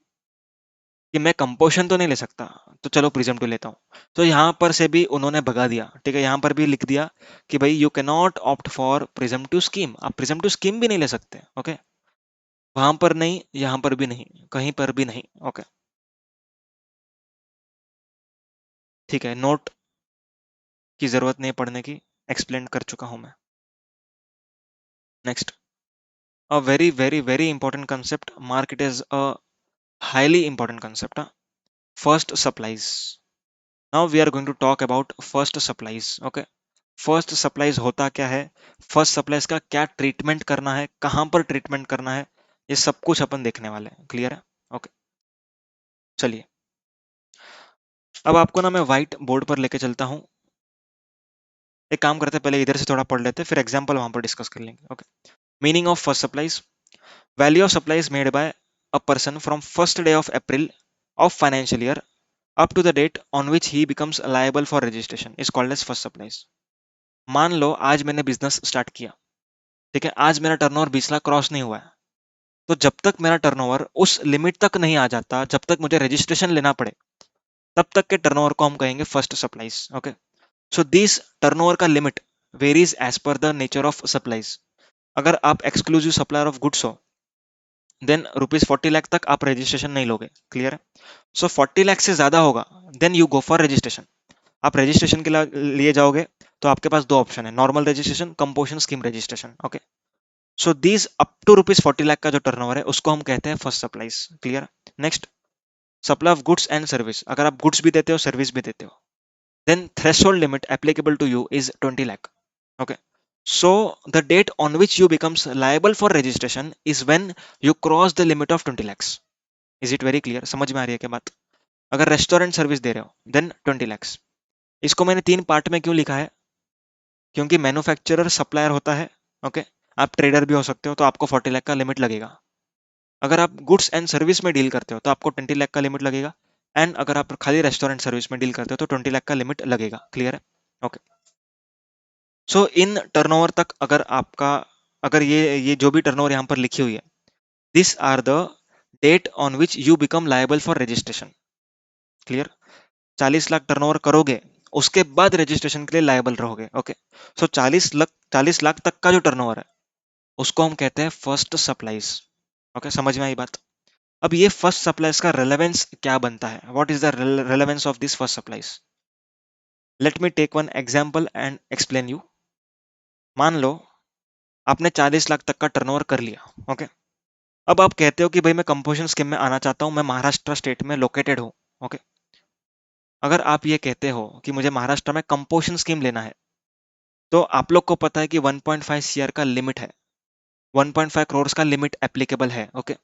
कि मैं कंपोजिशन तो नहीं ले सकता, तो चलो प्रिजम्पटिव लेता हूँ। तो यहाँ पर से भी उन्होंने भगा दिया, ठीक है। यहाँ पर भी लिख दिया कि भाई you can not opt for presumptive scheme, आप प्रिजम्पटिव स्कीम भी नहीं ले सकते, ओके। वहां पर नहीं, यहाँ पर भी नहीं, कहीं पर भी नहीं, ओके, ठीक है। नोट की जरूरत नहीं पढ़ने की, एक्सप्लेन कर चुका हूं मैं। Next, a very very very important concept, mark it as a highly important concept, first supplies. Now we are going to talk about first supplies, okay. First supplies होता क्या है, फर्स्ट सप्लाईज का क्या treatment करना है, कहां पर treatment करना है, ये सब कुछ अपन देखने वाले हैं, क्लियर है, ओके। चलिए, अब आपको ना मैं व्हाइट बोर्ड पर लेके चलता हूं। एक काम करते हैं, पहले इधर से थोड़ा पढ़ लेते हैं, फिर एग्जांपल वहां पर डिस्कस कर लेंगे, okay. Meaning of first supplies, value of supplies made by a person from first day of April of financial year up to the date on which he becomes liable for registration is called as first supplies. मान लो आज मैंने business start किया, ठीक है, आज मेरा turnover 20 lakh cross नहीं हुआ है, तो जब तक मेरा टर्नओवर उस लिमिट तक नहीं आ जाता, जब तक मुझे रजिस्ट्रेशन लेना पड़े, तब तक के टर्नओवर को हम कहेंगे first supplies, okay. So this turnover का limit varies as per the nature of supplies. अगर आप एक्सक्लूसिव सप्लायर ऑफ गुड्स हो देन ₹40 लाख तक आप रजिस्ट्रेशन नहीं लोगे। क्लियर है? सो 40 लाख से ज्यादा होगा then you go for registration. आप रजिस्ट्रेशन के लिए जाओगे तो आपके पास दो ऑप्शन है, normal registration, composition scheme registration. Okay, so these up to ₹40 lakh का जो टर्नओवर है उसको हम कहते हैं first supplies. Clear? Next, supply of goods and service. अगर आप गुड्स भी देते हो सर्विस भी देते हो then threshold limit applicable to you is 20 lakh. Okay, so the date on which you becomes liable for registration is when you cross the limit of 20 lakhs. Is it very clear? समझ में आ रही है क्या बात? अगर restaurant service दे रहे हो then 20 lakhs। इसको मैंने तीन पार्ट में क्यों लिखा है? क्योंकि मैन्युफैक्चरर सप्लायर होता है, ओके, आप ट्रेडर भी हो सकते हो, तो आपको 40 लाख का लिमिट लगेगा। अगर आप गुड्स एंड सर्विस में डील करते हो तो आपको 20 लाख का लिमिट लगेगा। एंड अगर आप खाली रेस्टोरेंट सर्विस में डील करते हो तो 20 लाख का लिमिट लगेगा। क्लियर है? ओके, सो इन टर्नओवर तक अगर आपका, अगर ये जो भी टर्नओवर यहाँ पर लिखी हुई है, this are the date on which you become liable for registration. Clear? 40 lakh turnover करोगे उसके बाद रजिस्ट्रेशन के लिए लायबल रहोगे। ओके, सो 40 लाख तक का जो टर्नओवर है उसको हम कहते हैं फर्स्ट सप्लाईज। ओके, समझ में आई बात? अब ये फर्स्ट सप्लाईज का रेलेवेंस क्या बनता है? What is the relevance of this first supplies? Let me take one example and explain you. मान लो आपने 40 लाख तक का टर्नओवर कर लिया। ओके, अब आप कहते हो कि भाई मैं कंपोजिशन स्कीम में आना चाहता हूं, मैं महाराष्ट्र स्टेट में लोकेटेड हूं। ओके, अगर आप ये कहते हो कि मुझे महाराष्ट्र में कंपोजिशन स्कीम लेना है तो आप लोग को पता है कि 1.5 सीआर का लिमिट है, 1.5 करोड़ का लिमिट एप्लीकेबल है। ओके,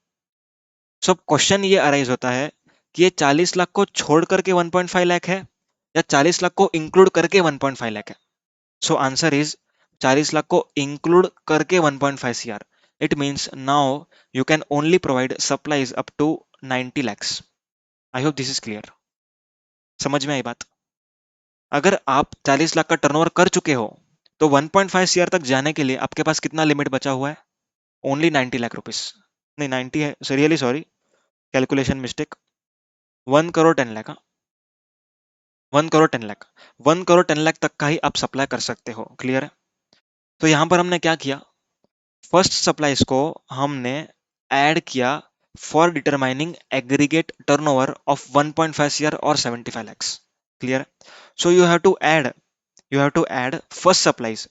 सो अब क्वेश्चन ये अराइज होता है कि ये 40 लाख को छोड़ करके 1.5 लाख है या 40 लाख को इंक्लूड करके 1.5 लाख है? सो आंसर इज 40 लाख को इंक्लूड करके 1.5 CR. It means now you can only provide supplies up to 90 lakhs। I hope this is clear. समझ में आई बात? अगर आप 40 लाख का टर्नओवर कर चुके हो तो 1.5 सीआर तक जाने के लिए आपके पास कितना लिमिट बचा हुआ है? Only 90 lakh rupees. नहीं, 90 है, really sorry, calculation mistake. 1 crore 10 lakh, 1 crore 10 lakh, 1 crore 10 lakh तक का ही आप सप्लाई कर सकते हो। क्लियर है? तो यहां पर हमने क्या किया, फर्स्ट सप्लाईज को हमने ऐड किया for determining aggregate turnover of 1.5 CR और 75 lakhs। Clear? So you have to add first supplies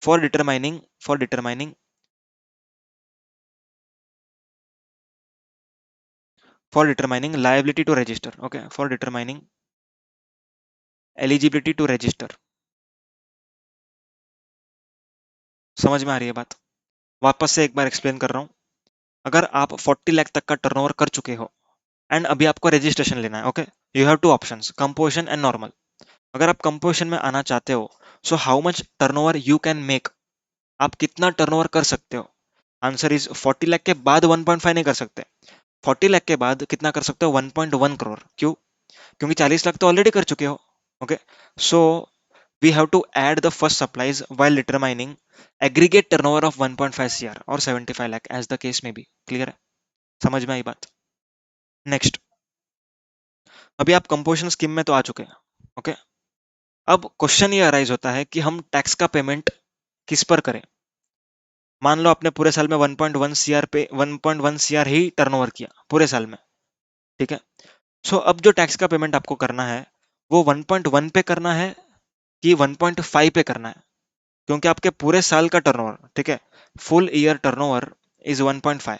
for determining for determining for determining liability to register। okay, for determining eligibility to register। समझ में आ रही है बात? वापस से एक बार एक्सप्लेन कर रहा हूं। अगर आप 40 लाख तक का टर्नओवर कर चुके हो एंड अभी आपको रजिस्ट्रेशन लेना है, okay, you have two options, composition and normal. अगर आप कंपोजिशन में आना चाहते हो so how much turnover you can make, आप कितना टर्नओवर कर सकते हो? आंसर इज 40 लाख के बाद 1.5 नहीं कर सकते, 40 लाख के बाद कितना कर सकते हो? 1.1 करोड़। क्यों? क्योंकि 40 लाख तो ऑलरेडी कर चुके हो। Okay, so we have to add the first supplies while determining aggregate turnover of 1.5 CR और 75 लाख एज द केस में बी। क्लियर है? समझ में आई बात? नेक्स्ट, अभी आप कंपोजिशन स्कीम में तो आ चुके हैं। ओके, अब क्वेश्चन ये अराइज होता है कि हम टैक्स का पेमेंट किस पर करें? मान लो आपने पूरे साल में 1.1 सीआर पे 1.1 सीआर ही टर्नओवर किया पूरे साल में। ठीक है, सो अब जो टैक्स का पेमेंट आपको करना है वो 1.1 पे करना है कि 1.5 पे करना है? क्योंकि आपके पूरे साल का टर्नओवर, ठीक है, full year turnover is 1.5,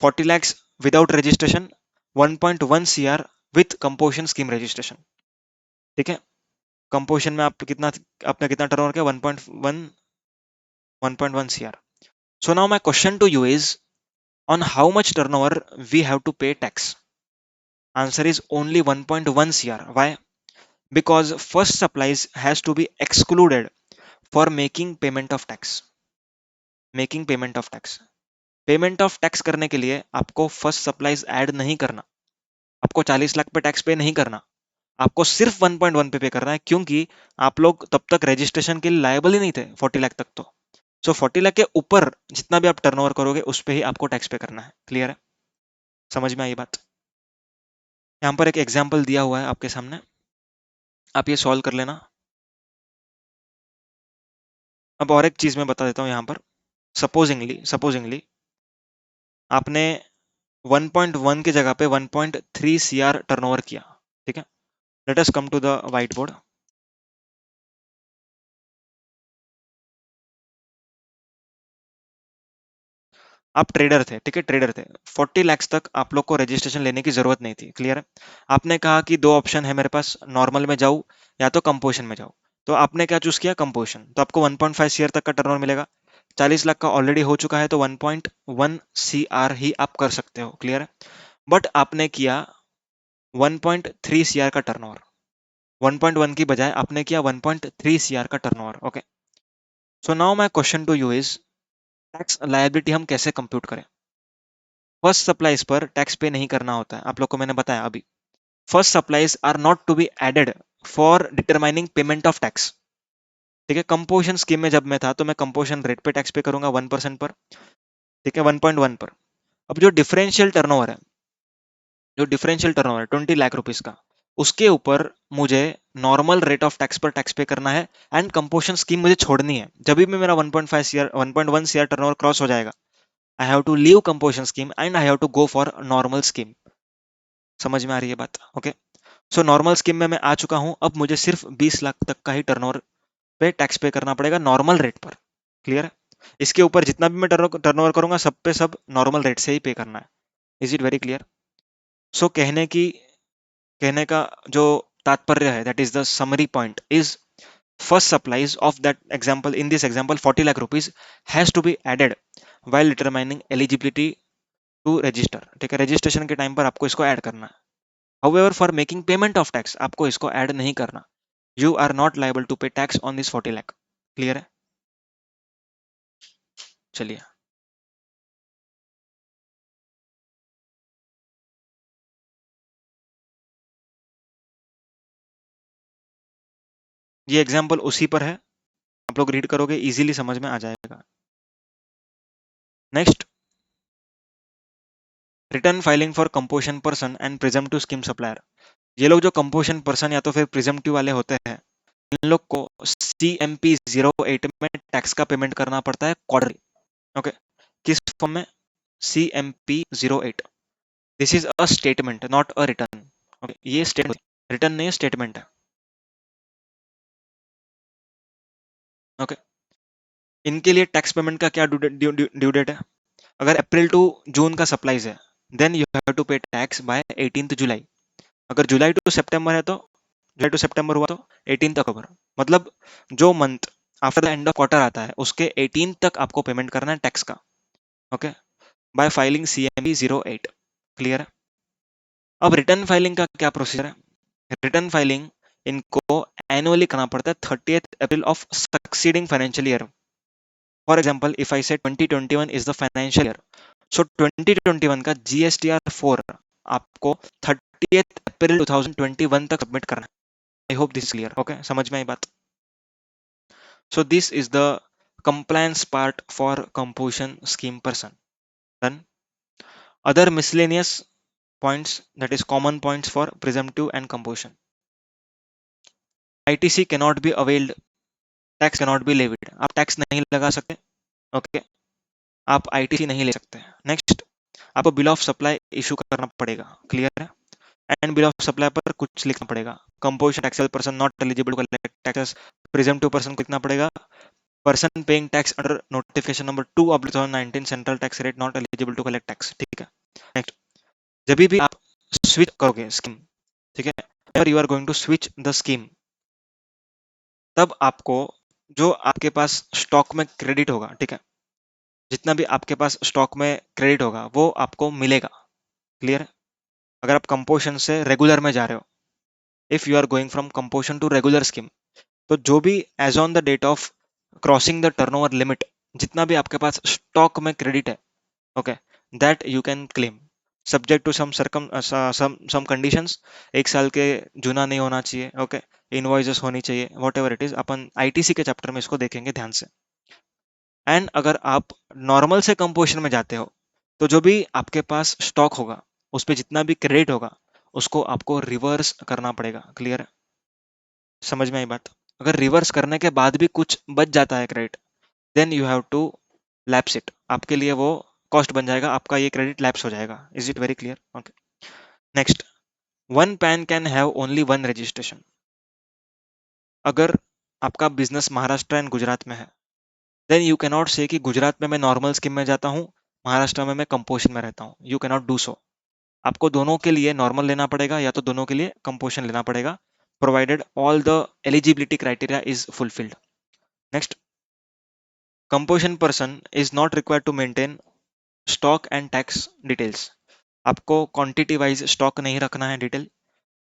40 lakhs without registration, 1.1 CR with composition scheme registration. ठीक है, कंपोजिशन में आप कितना, आपने कितना टर्नओवर किया? 1.1 CR. So now my question to you is on how much turnover we have to pay tax? Answer is only 1.1 CR. Why? Because first supplies has to be excluded for making payment of tax। making payment of tax, payment of tax करने के लिए आपको first supplies add नहीं करना, आपको 40 लाख पे tax pay नहीं करना, आपको सिर्फ 1.1 पे करना है, क्योंकि आप लोग तब तक रजिस्ट्रेशन के लिए लायबल ही नहीं थे 40 लाख तक। तो सो 40 लाख के ऊपर जितना भी आप टर्नओवर करोगे उस पे ही आपको टैक्स पे करना है। क्लियर है? समझ में आई बात? यहाँ पर एक एग्जाम्पल दिया हुआ है आपके सामने, आप ये सॉल्व कर लेना। अब और एक चीज मैं बता देता हूँ यहाँ पर। सपोजिंगली आपने 1.1 की जगह पे 1.3 सीआर टर्नओवर किया, ठीक है। Let us come to the white board. आप ट्रेडर थे, ठीक है, ट्रेडर थे। 40 lakhs तक आप लोग को रजिस्ट्रेशन लेने की जरूरत नहीं थी, क्लियर है। आपने कहा कि दो ऑप्शन है मेरे पास, नॉर्मल में जाऊँ या तो कंपोजिशन में जाऊँ। तो आपने क्या चूज किया? कंपोजिशन। तो आपको 1.5 सीआर तक का टर्नओवर मिलेगा। 40 लाख का ऑलरेडी हो चुका है तो 1.1 सीआर ही आप कर सकते हो, क्लियर है। बट आपने किया 1.3 सीआर का टर्नओवर। 1.1 की बजाय आपने किया 1.3 सीआर का turnover, okay. So now my question to you is, tax liability हम कैसे कंप्यूट करें? फर्स्ट सप्लाईज पर टैक्स पे नहीं करना होता है, आप लोग को मैंने बताया अभी। First supplies are not to be added for determining payment of tax, ठीक है। कंपोजिशन स्कीम में जब मैं था तो मैं कंपोजिशन रेट पे टैक्स पे करूंगा 1% पर, ठीक है, 1.1 पर। अब जो डिफरेंशियल टर्नओवर है 20 लाख रुपीज का, उसके ऊपर मुझे नॉर्मल रेट ऑफ टैक्स पर टैक्स पे करना है। एंड कंपोजिशन स्कीम मुझे छोड़नी है। जब भी मेरा 1.1 सीआर टर्नओवर क्रॉस हो जाएगा, I have to leave composition scheme and I have to go for normal scheme. समझ में आ रही है बात? ओके। सो नॉर्मल स्कीम में मैं आ चुका हूं। अब मुझे सिर्फ 20 लाख तक का ही टर्नओवर पे टैक्स पे करना पड़ेगा, नॉर्मल रेट पर, क्लियर है। इसके ऊपर जितना भी मैं टर्नओवर करूंगा सब पे सब नॉर्मल रेट से ही पे करना है। Is it very clear? So कहने का जो तात्पर्य है, that is the summary point is, first supplies of that example, in this example 40 lakh rupees has to be added while determining eligibility to register, ठीक है। रजिस्ट्रेशन के टाइम पर आपको इसको ऐड करना है। However, for making payment of tax आपको इसको ऐड नहीं करना। You are not liable to pay tax on this 40 lakh, clear है? चलिए, ये एग्जाम्पल उसी पर है, आप लोग रीड करोगे इजीली समझ में आ जाएगा। Next, return filing for composition person and presumptive scheme supplier. ये लोग जो कंपोजिशन पर्सन या तो फिर प्रिजम्पटिव वाले होते हैं, इन लोग को CMP 08 में टैक्स का पेमेंट करना पड़ता है क्वार्टरली, ओके। किस फॉर्म में? CMP 08। This is a statement not a return, okay. ये स्टेटमेंट, रिटर्न नहीं, स्टेटमेंट है, ओके। इनके लिए टैक्स पेमेंट का क्या ड्यू डेट है? अगर अप्रैल टू जून का सप्लाईज है, then you have to pay tax bye 18th जुलाई। अगर जुलाई टू सितंबर है तो, जुलाई टू सितंबर हुआ तो 18th अक्टूबर। मतलब जो month after the end of quarter आता है उसके 18th तक आपको पेमेंट करना है टैक्स का, okay, bye filing CMP 08, clear है। अब रिटर्न फाइलिंग का क्या प्रोसीजर है? रिटर्न फाइलिंग इनको एनुअली करना पड़ता है 30th April of succeeding financial year. For example, if I से 2021 इज द फाइनेंशियल ईयर, सो 2021 का GSTR 4 आपको 30th अप्रैल 2021 तक सबमिट करना है। I hope this is clear, okay, समझ में आई बात? So this is the compliance part for composition scheme person. Then other miscellaneous points, that is common points for presumptive and composition. ITC cannot be availed, tax cannot be levied, आप tax नहीं लगा सकते, okay, आप ITC नहीं ले सकते। Next, आपको bill of supply issue करना पड़ेगा, क्लियर है। एंड बिल ऑफ सप्लाई पर कुछ लिखना पड़ेगा। Composition taxable person not eligible to collect taxes, presumptive person को लिखना पड़ेगा, person paying tax under notification number 2/2019 central tax rate not eligible to collect tax, ठीक है। नेक्स्ट, जब भी आप स्विच करोगे स्कीम, ठीक है, you are going to switch the scheme, तब आपको जो आपके पास स्टॉक में क्रेडिट होगा, ठीक है, जितना भी आपके पास स्टॉक में क्रेडिट होगा वो आपको मिलेगा, क्लियर है। अगर आप कंपोजिशन से रेगुलर में जा रहे हो, if you are going from composition to regular scheme, तो जो भी as on the date of crossing the turnover limit, जितना भी आपके पास स्टॉक में क्रेडिट है, okay, that you can claim subject to some conditions. 1 साल के जूना नहीं होना चाहिए, ओके, इनवॉइसेस होनी चाहिए, what ever it is, upon ITC के चैप्टर में इसको देखेंगे ध्यान से। एंड अगर आप नॉर्मल से कंपोजिशन में जाते हो, तो जो भी आपके पास स्टॉक होगा उस पर जितना भी क्रेडिट होगा उसको आपको रिवर्स करना पड़ेगा, क्लियर है? समझ में आई बात? अगर रिवर्स करने के बाद भी कुछ बच जाता है credit, then you have to lapse it, आपके लिए वो कॉस्ट बन जाएगा, आपका ये क्रेडिट लैप्स हो जाएगा। Is it very clear? Okay, next, one pan can have only one registration. अगर आपका बिजनेस महाराष्ट्र एंड गुजरात में है, देन यू कैन नॉट से कि गुजरात में मैं नॉर्मल स्कीम में जाता हूँ, महाराष्ट्र में मैं कंपोजिशन में रहता हूँ। You can not do so. आपको दोनों के लिए नॉर्मल लेना पड़ेगा या तो दोनों के लिए कंपोजिशन लेना पड़ेगा, provided all the eligibility criteria is fulfilled. Next, composition person is not required to maintain stock and tax details. आपको क्वांटिटी वाइज स्टॉक नहीं रखना है डिटेल,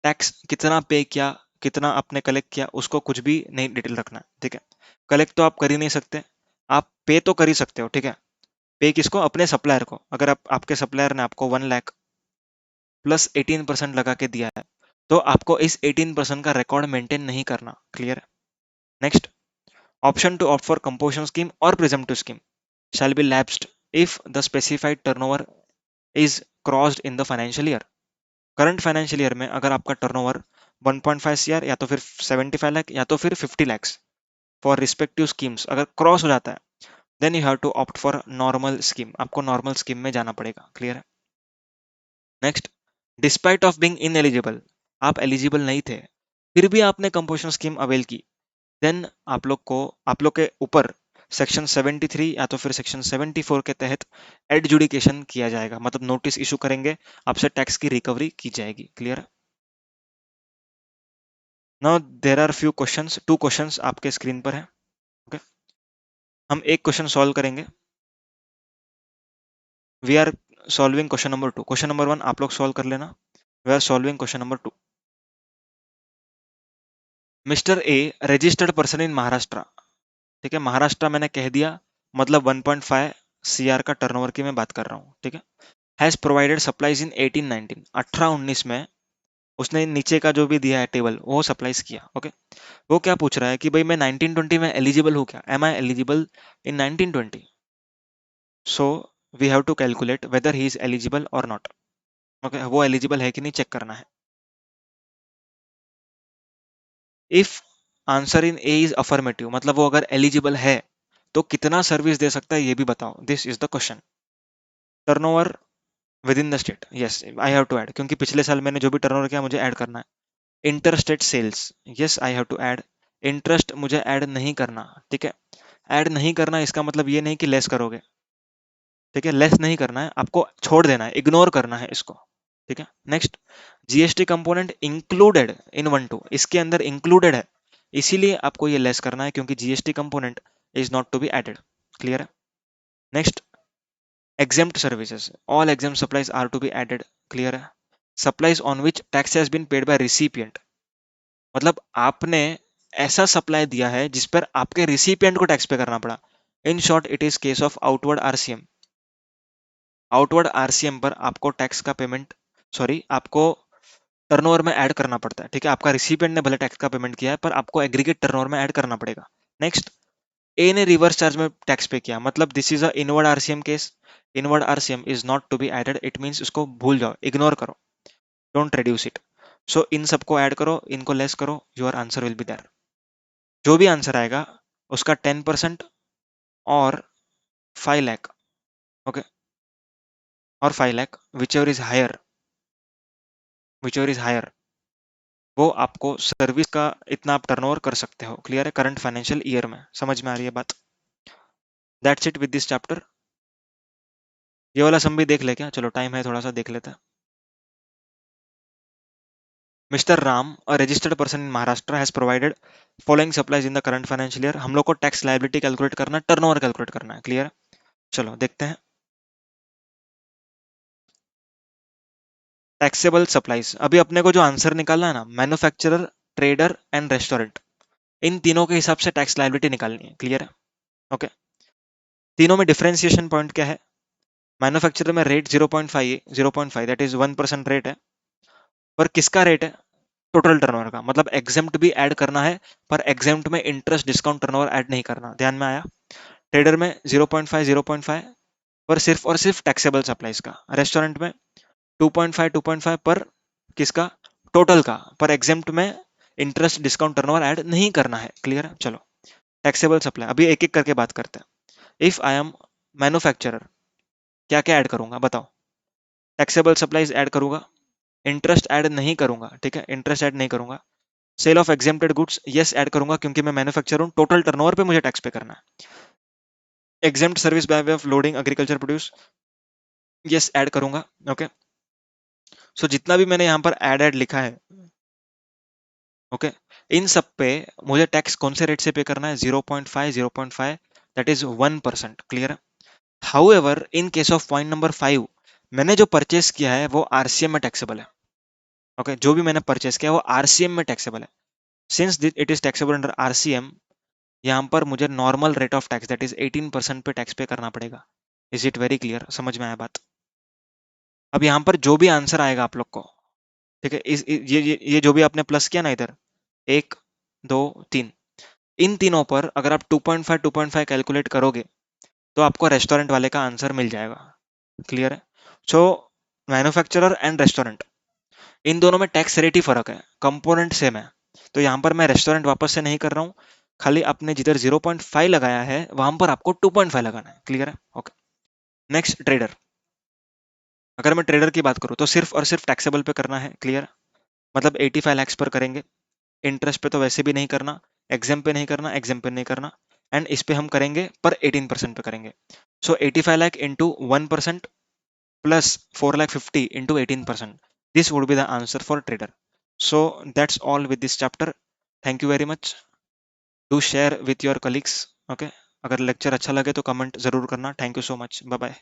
टैक्स कितना पे किया, कितना आपने कलेक्ट किया, उसको कुछ भी नहीं डिटेल रखना है, ठीक है। कलेक्ट तो आप कर ही नहीं सकते, आप पे तो कर ही सकते हो, ठीक है। पे किसको? अपने सप्लायर को। अगर आपके सप्लायर ने आपको 1 लाख प्लस 18% लगा के दिया है, तो आपको इस 18% का रिकॉर्ड मेंटेन नहीं करना। क्लियर है? Next, option to opt for composition scheme और presumptive scheme shall be lapsed if the specified turnover is crossed in the financial year। Current financial year में अगर आपका टर्नओवर 1.5 सीआर या तो फिर 75 लाख या तो फिर 50 लैक्स फॉर रिस्पेक्टिव स्कीम्स अगर क्रॉस हो जाता है, then you have to opt for normal scheme, आपको नॉर्मल स्कीम में जाना पड़ेगा। क्लियर है? Next, despite of being ineligible, आप एलिजिबल नहीं थे, फिर भी आपने कंपोजिशन स्कीम अवेल की, देन आप लोग के ऊपर सेक्शन 73 या तो फिर सेक्शन 74 के तहत एडजुडिकेशन किया जाएगा, मतलब नोटिस इशू करेंगे, आपसे टैक्स की रिकवरी की जाएगी। क्लियर है? Now there are few questions, 2 questions आपके स्क्रीन पर है। ओके, हम एक क्वेश्चन सॉल्व करेंगे। We are solving question number 2। Question number 1 आप लोग सॉल्व कर लेना। We are solving question number 2। Mister A registered person in Maharashtra, ठीक है, महाराष्ट्र मैंने कह दिया, मतलब 1.5 सीआर का टर्नओवर की मैं बात कर रहा हूँ, ठीक है। हैज प्रोवाइडेड सप्लाईज इन 18-19, 18-19 में उसने नीचे का जो भी दिया है टेबल वो सप्लाईज किया। ओके, वो क्या पूछ रहा है कि भाई मैं 1920 में एलिजिबल हूँ क्या, am I eligible in 1920? So we have to calculate whether he is eligible और नॉट। ओके, वो एलिजिबल है कि नहीं चेक करना है। If answer in A is affirmative, मतलब वो अगर एलिजिबल है तो कितना सर्विस दे सकता है ये भी बताओ। This is the question. Turnover within the state, yes I have to add, क्योंकि पिछले साल मैंने जो भी टर्नओवर किया मुझे ऐड करना है। Inter state sales, yes I have to add. Interest मुझे ऐड नहीं करना, ठीक है। ऐड नहीं करना इसका मतलब ये नहीं कि लेस करोगे, ठीक है, लेस नहीं करना है, आपको छोड़ देना है, इग्नोर करना है इसको, ठीक है। Next, GST component included in 1-2, इसके अंदर इंक्लूडेड है, इसीलिए आपको ये लेस करना है, क्योंकि GST component is not to be added. Clear है? Next, exempt services, all exempt supplies are to be added। क्लियर है? supplies on which tax has been paid by recipient, मतलब आपने ऐसा सप्लाई दिया है जिस पर आपके रिसिपिएंट को टैक्स पे करना पड़ा। In short it is case of outward RCM. Outward RCM पर आपको टैक्स का पेमेंट, सॉरी, आपको टर्नओवर में ऐड करना पड़ता है, ठीक है। आपका रिसिपिएंट ने भले टैक्स का पेमेंट किया है पर आपको एग्रीगेट टर्नओवर में ऐड करना पड़ेगा। नेक्स्ट, ए ने रिवर्स चार्ज में टैक्स पे किया, मतलब this is a inward RCM case. Inward RCM is not to be added, it means उसको भूल जाओ, इग्नोर करो, डोंट रिड्यूस इट। सो इन सबको ऐड करो, इनको लेस करो, your answer will be there. जो भी आंसर आएगा उसका 10% और 5 लाख, ओके, और 5 lakh, whichever is higher वो आपको सर्विस का इतना आप टर्नओवर कर सकते हो। क्लियर है? करंट फाइनेंशियल ईयर में। समझ में आ रही है बात? That's it with this chapter. ये वाला सम भी देख ले क्या? चलो टाइम है थोड़ा सा, देख लेते हैं। Mister Ram, a registered person in Maharashtra, has provided following supplies in the current financial year। हम लोग को टैक्स लायबिलिटी कैलकुलेट करना है, टर्नओवर कैलकुलेट करना है। क्लियर है? चलो देखते हैं। टैक्सेबल सप्लाईज, अभी अपने को जो आंसर निकालना है ना, मैन्युफैक्चरर, ट्रेडर एंड रेस्टोरेंट, इन तीनों के हिसाब से टैक्स लायबिलिटी निकालनी है। क्लियर है? ओके, तीनों में डिफरेंशिएशन पॉइंट क्या है? मैन्युफैक्चरर में रेट 0.5 दैट इज 1% रेट है, पर किसका रेट है? टोटल टर्नओवर का, मतलब एग्जेम्प्ट भी ऐड करना है, पर एग्जेम्प्ट में इंटरेस्ट डिस्काउंट टर्नओवर ऐड नहीं करना। ध्यान में आया? ट्रेडर में 0.5 पर सिर्फ और सिर्फ टैक्सेबल सप्लाईज का। रेस्टोरेंट में 2.5 पर किसका? टोटल का, पर एग्जेम्प्ट में इंटरेस्ट डिस्काउंट टर्नओवर ऐड नहीं करना है। क्लियर है? चलो टैक्सेबल सप्लाई अभी एक एक करके बात करते हैं। इफ आई एम मैन्युफैक्चरर, क्या क्या ऐड करूंगा बताओ? टैक्सेबल सप्लाईज ऐड करूंगा, इंटरेस्ट ऐड नहीं करूंगा, ठीक है, इंटरेस्ट ऐड नहीं करूंगा। Sale of exempted goods yes add करूंगा क्योंकि मैं मैन्युफैक्चरर हूं, टोटल टर्नओवर पे मुझे टैक्स पे करना है। Exempt service by way of loading agriculture produce yes add करूंगा। ओके, सो जितना भी मैंने यहाँ पर ऐड लिखा है, ओके, इन सब पे मुझे टैक्स कौन से रेट से पे करना है? 0.5, 0.5, दैट इज 1%। क्लियर है? However in case of point number 5, मैंने जो परचेस किया है वो आरसीएम में टैक्सेबल है। ओके, जो भी मैंने परचेस किया है वो आरसीएम में टैक्सेबल है। Since it is taxable under RCM, यहाँ पर मुझे normal rate of tax that is 18% पे टैक्स पे करना पड़ेगा। Is it very clear? समझ में आया बात? अब यहाँ पर जो भी आंसर आएगा आप लोग को, ठीक है, ये जो भी आपने प्लस किया ना इधर, 1, 2, 3, इन तीनों पर अगर आप 2.5 कैलकुलेट करोगे तो आपको रेस्टोरेंट वाले का आंसर मिल जाएगा। क्लियर है? सो मैन्युफैक्चरर एंड रेस्टोरेंट, इन दोनों में टैक्स रेट ही फर्क है, कंपोनेंट सेम है। तो यहाँ पर मैं रेस्टोरेंट वापस से नहीं कर रहा हूँ, खाली आपने जिधर 0.5 लगाया है वहां पर आपको 2.5 लगाना है। क्लियर है? Okay, next trader. अगर मैं ट्रेडर की बात करूँ तो सिर्फ और सिर्फ टैक्सेबल पे करना है। क्लियर? मतलब 85 लाख पर करेंगे, इंटरेस्ट पे तो वैसे भी नहीं करना, एग्जाम पे नहीं करना, एग्जाम पे नहीं करना, एंड इस पे हम करेंगे पर 18% पे करेंगे। So 85 lakh into 1% plus 4,50,000 into 18%, this would be the answer for trader. So that's all with this chapter. Thank you very much. Do share with your colleagues. Okay, अगर लेक्चर अच्छा लगे तो कमेंट जरूर करना। Thank you so much, bye bye.